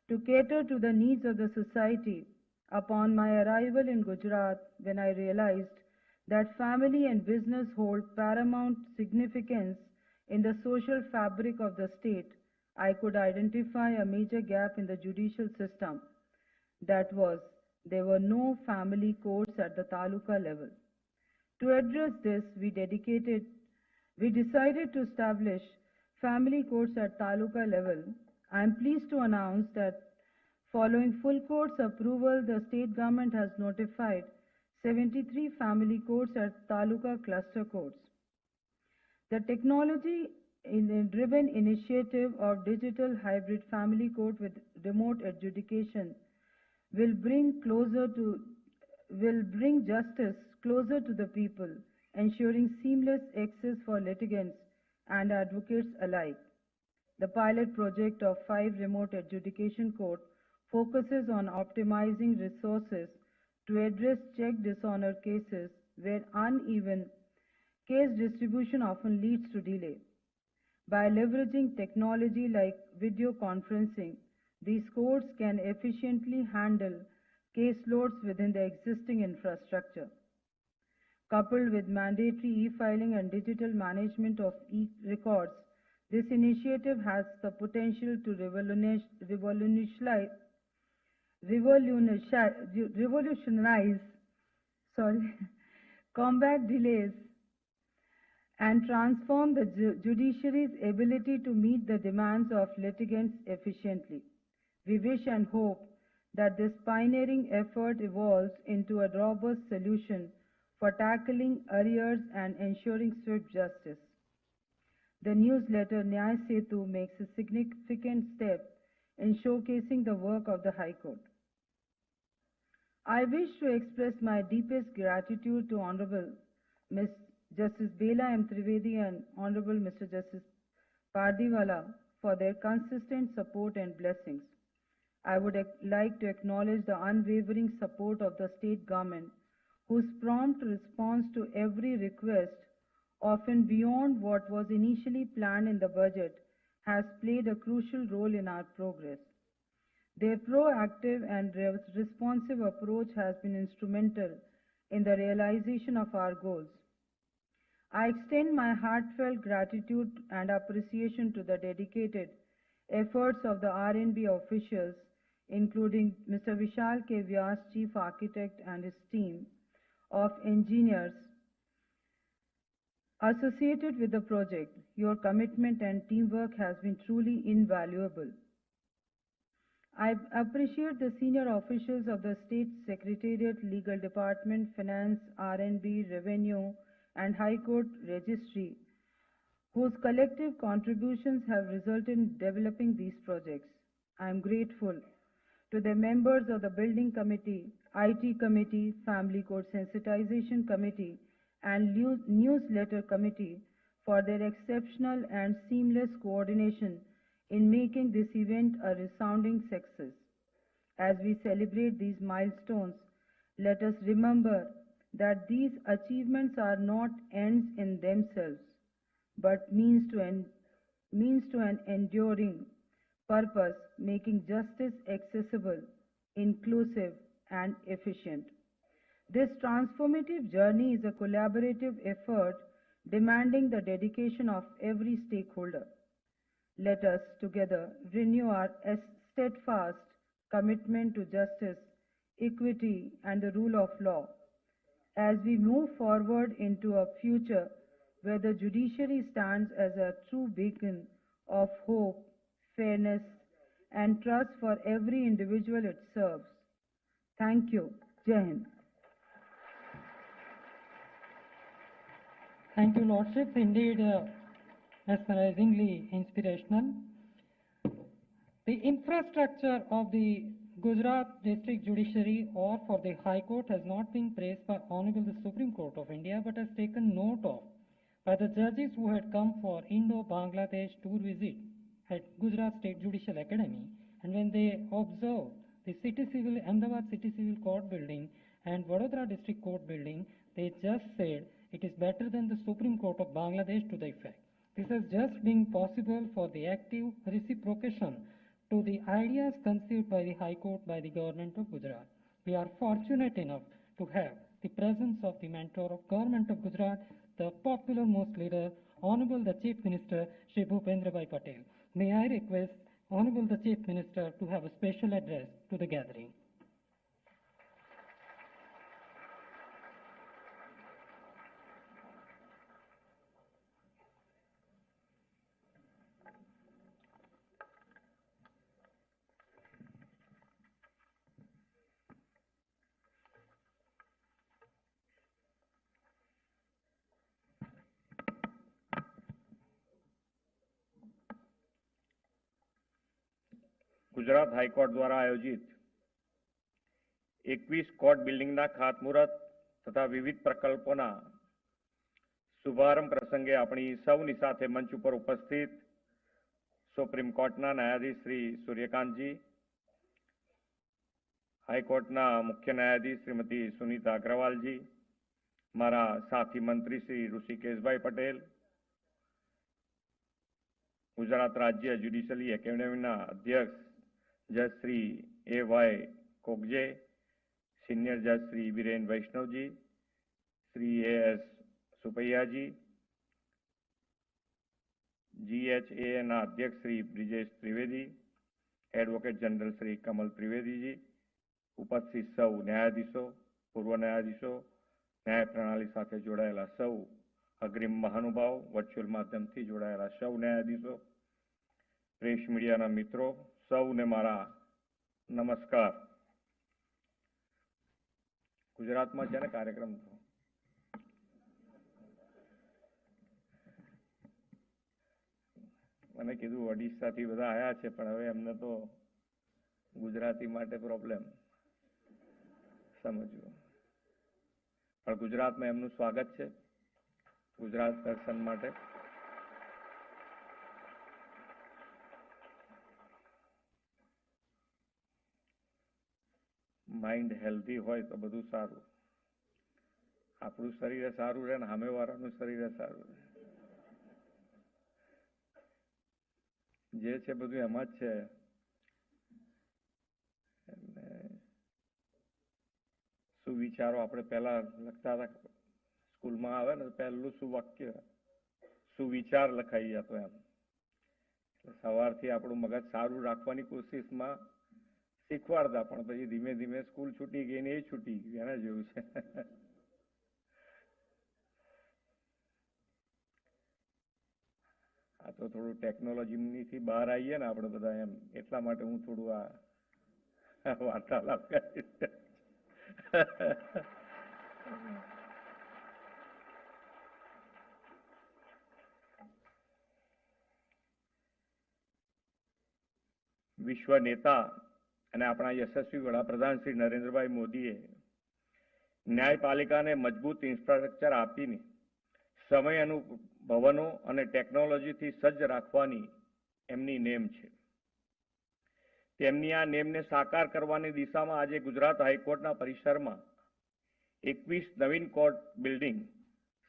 to cater to the needs of the society, upon my arrival in Gujarat, when I realized that family and business hold paramount significance in the social fabric of the state, I could identify a major gap in the judicial system. That was, there were no family courts at the taluka level. To address this, we decided to establish family courts at taluka level. I am pleased to announce that following full court's approval, the state government has notified 73 family courts as taluka cluster courts. The technology-driven initiative of digital hybrid family court with remote adjudication will bring justice closer to the people, ensuring seamless access for litigants and advocates alike. The pilot project of 5 remote adjudication courts focuses on optimizing resources to address check dishonor cases where uneven case distribution often leads to delay. By leveraging technology like video conferencing, these courts can efficiently handle caseloads within the existing infrastructure. Coupled with mandatory e-filing and digital management of e-records, this initiative has the potential to revolutionize combat delays and transform the judiciary's ability to meet the demands of litigants efficiently. We wish and hope that this pioneering effort evolves into a robust solution for tackling arrears and ensuring swift justice. The newsletter Nyay Setu makes a significant step in showcasing the work of the High Court. I wish to express my deepest gratitude to Honorable Ms. Justice Bela M. Trivedi and Honorable Mr. Justice Pardiwala for their consistent support and blessings. I would like to acknowledge the unwavering support of the state government, whose prompt response to every request, often beyond what was initially planned in the budget, has played a crucial role in our progress. Their proactive and responsive approach has been instrumental in the realization of our goals. I extend my heartfelt gratitude and appreciation to the dedicated efforts of the R&B officials, including Mr. Vishal K. Vyas, Chief Architect, and his team of engineers associated with the project. Your commitment and teamwork has been truly invaluable. I appreciate the senior officials of the State Secretariat, Legal Department, Finance, R&B, Revenue, and High Court Registry, whose collective contributions have resulted in developing these projects. I am grateful to the members of the Building Committee, IT Committee, Family Court Sensitization Committee, and Newsletter Committee for their exceptional and seamless coordination in making this event a resounding success. As we celebrate these milestones, let us remember that these achievements are not ends in themselves, but means to an enduring purpose, making justice accessible, inclusive, and efficient. This transformative journey is a collaborative effort demanding the dedication of every stakeholder. Let us together renew our steadfast commitment to justice, equity, and the rule of law as we move forward into a future where the judiciary stands as a true beacon of hope, fairness, and trust for every individual it serves. Thank you. Jai Hind. Thank you, Lordships. Indeed, mesmerizingly inspirational. The infrastructure of the Gujarat District Judiciary or for the High Court has not been praised by Honorable the Supreme Court of India, but has taken note of by the judges who had come for Indo-Bangladesh tour visit at Gujarat State Judicial Academy, and when they observed the Ahmedabad City Civil Court building and Vadodara District Court building, they just said it is better than the Supreme Court of Bangladesh to the effect. This has just been possible for the active reciprocation to the ideas conceived by the High Court by the government of Gujarat. We are fortunate enough to have the presence of the mentor of government of Gujarat, the popular most leader, Honorable the Chief Minister, Shri Bhupendra Bhai Patel. May I request Honorable the Chief Minister to have a special address to the gathering. Gujarat high court દ્વારા આયોજિત 21 court બિલ્ડિંગના ખાતમુહૂર્ત તથા વિવિધ પ્રકલ્પોના શુભારંભ પ્રસંગે આપણી સૌની સાથે મંચ ઉપર ઉપસ્થિત સુપ્રીમ કોર્ટના ન્યાયાધીશ શ્રી સૂર્યકાંતજી, હાઈકોર્ટના મુખ્ય ન્યાયાધીશ શ્રીમતી સુનીતા અગ્રવાલજી, મારા સાથી મંત્રી શ્રી ઋષિકેશભાઈ પટેલ, ગુજરાત રાજ્ય જ્યુડિશિયરી એકેડેમીના અધ્યક્ષ જજ શ્રી A.Y. કોગજે, સિનિયર જજ શ્રી વીરેન વૈષ્ણવજી, શ્રી A.S. સુપૈયાજી, GHAના અધ્યક્ષ શ્રી બ્રિજેશ ત્રિવેદી, એડવોકેટ જનરલ શ્રી કમલ ત્રિવેદીજી, ઉપસ્થિત સૌ ન્યાયાધીશો, પૂર્વ ન્યાયાધીશો, ન્યાય પ્રણાલી સાથે જોડાયેલા સૌ અગ્રીમ મહાનુભાવ, વર્ચ્યુઅલ માધ્યમથી જોડાયેલા સૌ ન્યાયાધીશો, પ્રેસ મીડિયાના મિત્રો, સૌને મારા નમસ્કાર. ગુજરાતમાં છે ને કાર્યક્રમ તો મને કીધું ઓડિશાથી બધા આવ્યા છે, પણ હવે એમને તો ગુજરાતી માટે પ્રોબ્લેમ સમજવું. પણ ગુજરાતમાં એમનું સ્વાગત છે ગુજરાત દર્શન માટે. માઇન્ડ હેલ્ધી હોય તો બધું સારું. આપણું શરીર સારું રહે ને સામેવાળાનું શરીર સારું રહે. જે છે બધું એમાં જ છે. સુવિચારો આપણે પહેલા લખતા હતા સ્કૂલમાં આવે ને પહેલું સુવાક્ય સુવિચાર લખાઈ જતો એમ. સવારથી આપણું મગજ સારું રાખવાની કોશિશમાં શીખવાડતા, પણ પછી ધીમે ધીમે સ્કૂલ છૂટી ગઈ ને એ છૂટી ગયું, એના જેવું છે. આ તો થોડું ટેકનોલોજીથી બહાર આવીએ ને આપણે બધા એમ, એટલા માટે હું થોડું આ વાર્તાલાપ કરીશ. વિશ્વ નેતા અને આપણા યશસ્વી વડાપ્રધાન શ્રી નરેન્દ્રભાઈ મોદીએ ન્યાયપાલિકાને મજબૂત ઇન્ફ્રાસ્ટ્રક્ચર આપીને સમય અનુકૂળ ભવનો અને ટેકનોલોજીથી સજ્જ રાખવાની એમની નેમ છે. તેમની આ નેમને સાકાર કરવાની દિશામાં આજે ગુજરાત હાઈકોર્ટના પરિસરમાં 21 નવીન કોર્ટ બિલ્ડિંગ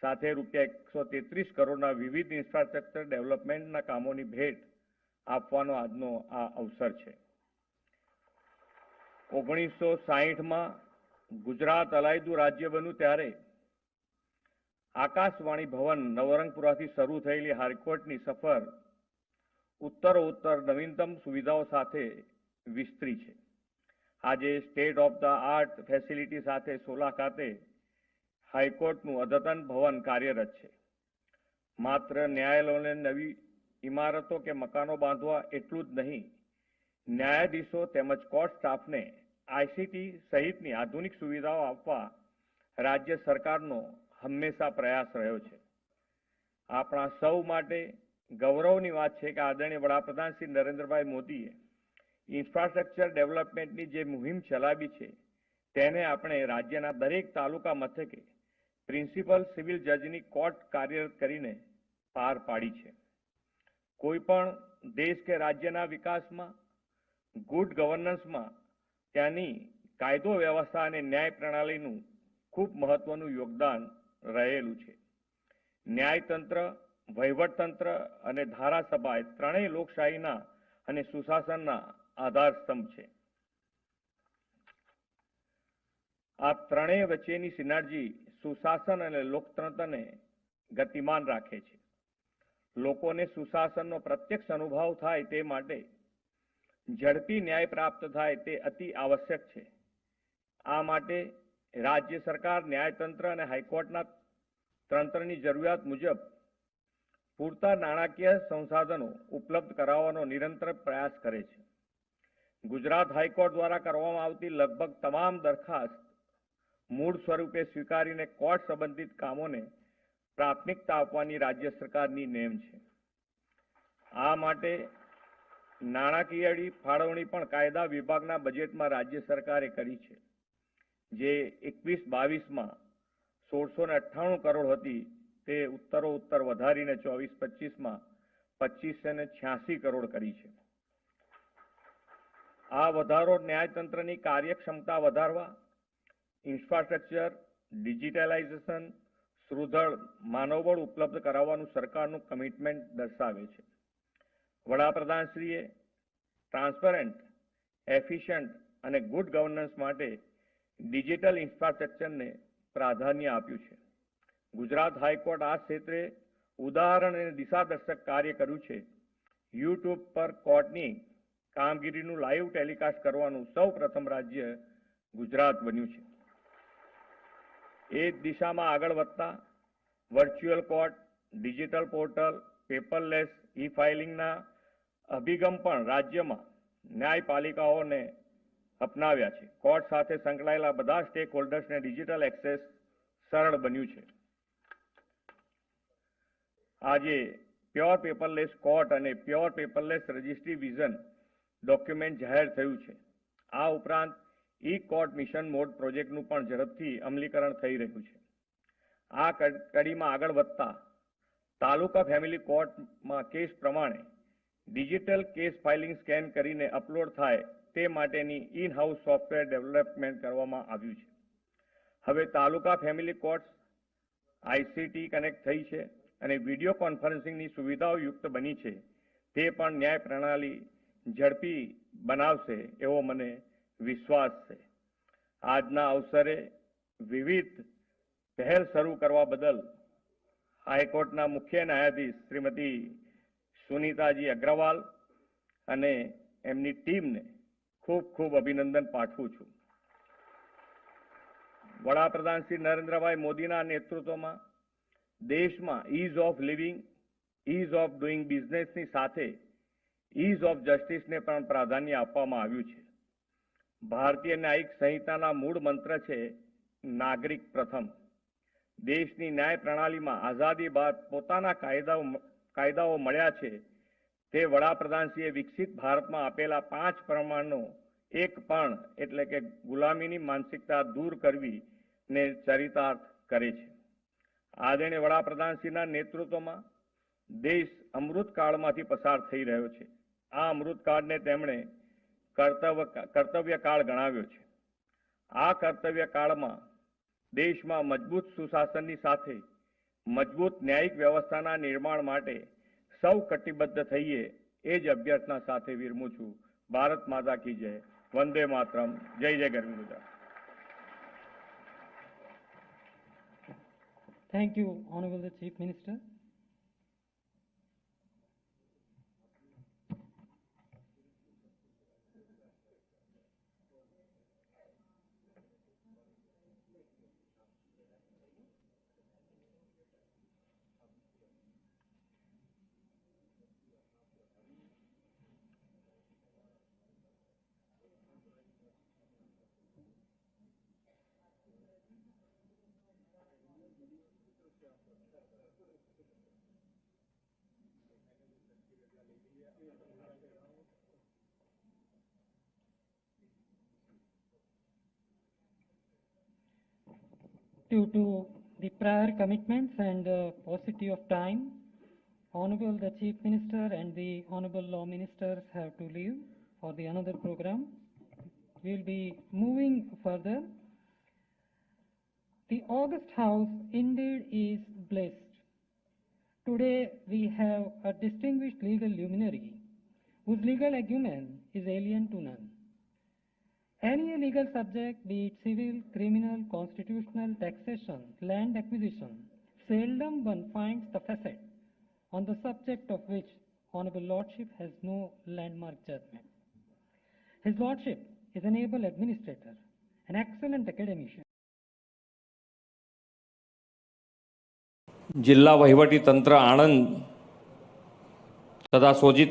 સાથે ₹133 કરોડના વિવિધ ઇન્ફ્રાસ્ટ્રક્ચર ડેવલપમેન્ટના કામોની ભેટ આપવાનો આજનો આ અવસર છે. 1960માં ગુજરાત અલાયદું રાજ્ય બન્યું ત્યારે આકાશવાણી ભવન નવરંગપુરાથી શરૂ થયેલી હાઈકોર્ટની સફર ઉત્તરોત્તર નવીનતમ સુવિધાઓ સાથે વિસ્તરી છે. આજે state of the art facility સાથે સોલા ખાતે હાઈકોર્ટનું અદ્યતન ભવન કાર્યરત છે. માત્ર ન્યાયાલયોને નવી ઇમારતો કે મકાનો બાંધવા એટલું જ નહીં, ન્યાયાધીશો તેમજ કોર્ટ સ્ટાફને આઈસીટી સહિતની આધુનિક સુવિધાઓ આપવા રાજ્ય સરકારનો હંમેશા પ્રયાસ રહ્યો છે. આપણા સૌ માટે ગૌરવની વાત છે કે આદરણીય વડાપ્રધાન શ્રી નરેન્દ્રભાઈ મોદીએ ઇન્ફ્રાસ્ટ્રક્ચર ડેવલપમેન્ટની જે મુહિમ ચલાવી છે તેને આપણે રાજ્યના દરેક તાલુકા મથકે પ્રિન્સિપલ સિવિલ જજની કોર્ટ કાર્યરત કરીને પાર પાડી છે. કોઈ પણ દેશ કે રાજ્યના વિકાસમાં, ગુડ ગવર્નન્સમાં ત્યાંની કાયદો વ્યવસ્થા અને ન્યાય પ્રણાલીનું ખૂબ મહત્વનું યોગદાન રહેલું છે. ન્યાયતંત્ર, વહીવટતંત્ર અને ધારાસભા એ ત્રણેય લોકશાહીના અને સુશાસનના આધારસ્તંભ છે. આ ત્રણેય વચ્ચેની સિનર્જી સુશાસન અને લોકતંત્રને ગતિમાન રાખે છે. લોકોને સુશાસનનો પ્રત્યક્ષ અનુભવ થાય તે માટે ઝડપી ન્યાય પ્રાપ્ત થાય તે અતિ આવશ્યક છે. આ માટે રાજ્ય સરકાર ન્યાયતંત્ર અને હાઈકોર્ટના તંત્રની જરૂરિયાત મુજબ પૂરતા નાણાકીય સંસાધનો ઉપલબ્ધ કરાવવાનો નિરંતર પ્રયાસ કરે છે. ગુજરાત હાઈકોર્ટ દ્વારા કરવામાં આવતી લગભગ તમામ દરખાસ્ત મૂળ સ્વરૂપે સ્વીકારીને કોર્ટ સંબંધિત કામોને પ્રાથમિકતા આપવાની રાજ્ય સરકારની નેમ છે. આ માટે નાણાકીય ફાળવણી પણ કાયદા વિભાગના બજેટમાં રાજ્ય સરકારે કરી છે, જે 21-22માં 1698 કરોડ હતી તે ઉત્તરોત્તર વધારીને 24-25માં 2586 કરોડ કરી છે. આ વધારો ન્યાયતંત્રની કાર્યક્ષમતા વધારવા, ઇન્ફ્રાસ્ટ્રક્ચર, ડિજિટલાઇઝેશન, સુદૃઢ માનવબળ ઉપલબ્ધ કરાવવાનું સરકારનું કમિટમેન્ટ દર્શાવે છે. વડાપ્રધાનશ્રીએ ટ્રાન્સપરન્ટ, એફિશિયન્ટ અને ગુડ ગવર્નન્સ માટે ડિજિટલ ઇન્ફ્રાસ્ટ્રક્ચરને પ્રાધાન્ય આપ્યું છે. ગુજરાત હાઈકોર્ટ આ ક્ષેત્રે ઉદાહરણ અને દિશાદર્શક કાર્ય કર્યું છે. યુટ્યુબ પર કોર્ટની કામગીરીનું લાઈવ ટેલિકાસ્ટ કરવાનું સૌ પ્રથમ રાજ્ય ગુજરાત બન્યું છે. એ દિશામાં આગળ વધતા virtual court, digital portal, paperless e ફાઇલિંગના અભિગમ પણ રાજ્યમાં ન્યાયપાલિકાઓને અપનાવ્યા છે. કોર્ટ સાથે સંકળાયેલા બધા સ્ટેક હોલ્ડર્સને ડિજિટલ એક્સેસ સરળ બન્યું છે. આજે પ્યોર પેપરલેસ કોર્ટ અને pure paperless registry vision document જાહેર થયું છે. આ ઉપરાંત ઈ કોર્ટ મિશન મોડ પ્રોજેક્ટનું પણ ઝડપથી અમલીકરણ થઈ રહ્યું છે. આ કડીમાં આગળ વધતા તાલુકા ફેમિલી કોર્ટમાં કેસ પ્રમાણે ડિજિટલ કેસ ફાઇલિંગ સ્કેન કરીને અપલોડ થાય તે માટેની ઇન હાઉસ સોફ્ટવેર ડેવલપમેન્ટ કરવામાં આવ્યું છે. હવે તાલુકા ફેમિલી કોર્ટ્સ આઈસીટી કનેક્ટ થઈ છે અને વિડીયો કોન્ફરન્સિંગની સુવિધાઓ યુક્ત બની છે. તે પણ ન્યાય પ્રણાલી ઝડપી બનાવશે એવો મને વિશ્વાસ છે. આજના અવસરે વિવિધ પહેલ શરૂ કરવા બદલ હાઈકોર્ટના મુખ્ય ન્યાયાધીશ શ્રીમતી સુનીતાજી અગ્રવાલ અને એમની ટીમને ખૂબ ખૂબ અભિનંદન પાઠવું છું. વડાપ્રધાન શ્રી નરેન્દ્રભાઈ મોદીના નેતૃત્વમાં દેશમાં ease of living, ease of doing બિઝનેસની સાથે ઇઝ ઓફ જસ્ટિસને પણ પ્રાધાન્ય આપવામાં આવ્યું છે. ભારતીય ન્યાયિક સંહિતાના મૂળ મંત્ર છે નાગરિક પ્રથમ. દેશની ન્યાય પ્રણાલીમાં આઝાદી બાદ પોતાના કાયદાઓ મળ્યા છે તે વડાપ્રધાનશ્રીએ વિકસિત ભારતમાં આપેલા 5 પ્રમાણનો એક પણ એટલે કે ગુલામીની માનસિકતા દૂર કરવી ને ચરિતાર્થ કરે છે. આદરણીય વડાપ્રધાનશ્રીના નેતૃત્વમાં દેશ અમૃતકાળમાંથી પસાર થઈ રહ્યો છે. આ અમૃતકાળને તેમણે કર્તવ્યકાળ ગણાવ્યો છે. આ કર્તવ્યકાળમાં દેશમાં મજબૂત સુશાસનની સાથે મજબૂત ન્યાયિક વ્યવસ્થાના નિર્માણ માટે સૌ કટિબદ્ધ થઈએ એ જ અભ્યર્થના સાથે વિરમું છું. ભારત માતા કી જય. વંદે માતરમ. જય જય ગરવી Gujarat. Thank you, Honorable the Chief Minister. Due to the prior commitments and paucity of time, Honorable the Chief Minister and the Honorable Law Ministers have to leave for the another program. We will be moving further. The August House indeed is blessed. Today we have a distinguished legal luminary whose legal acumen is alien to none. Any legal subject, be it civil, criminal, constitutional, taxation, land acquisition, seldom one finds the facet on the subject of which Honorable Lordship has no landmark judgment. His Lordship is an able administrator, an excellent academician. જિલ્લા વહીવટી તંત્ર આણંદ તથા સોજિત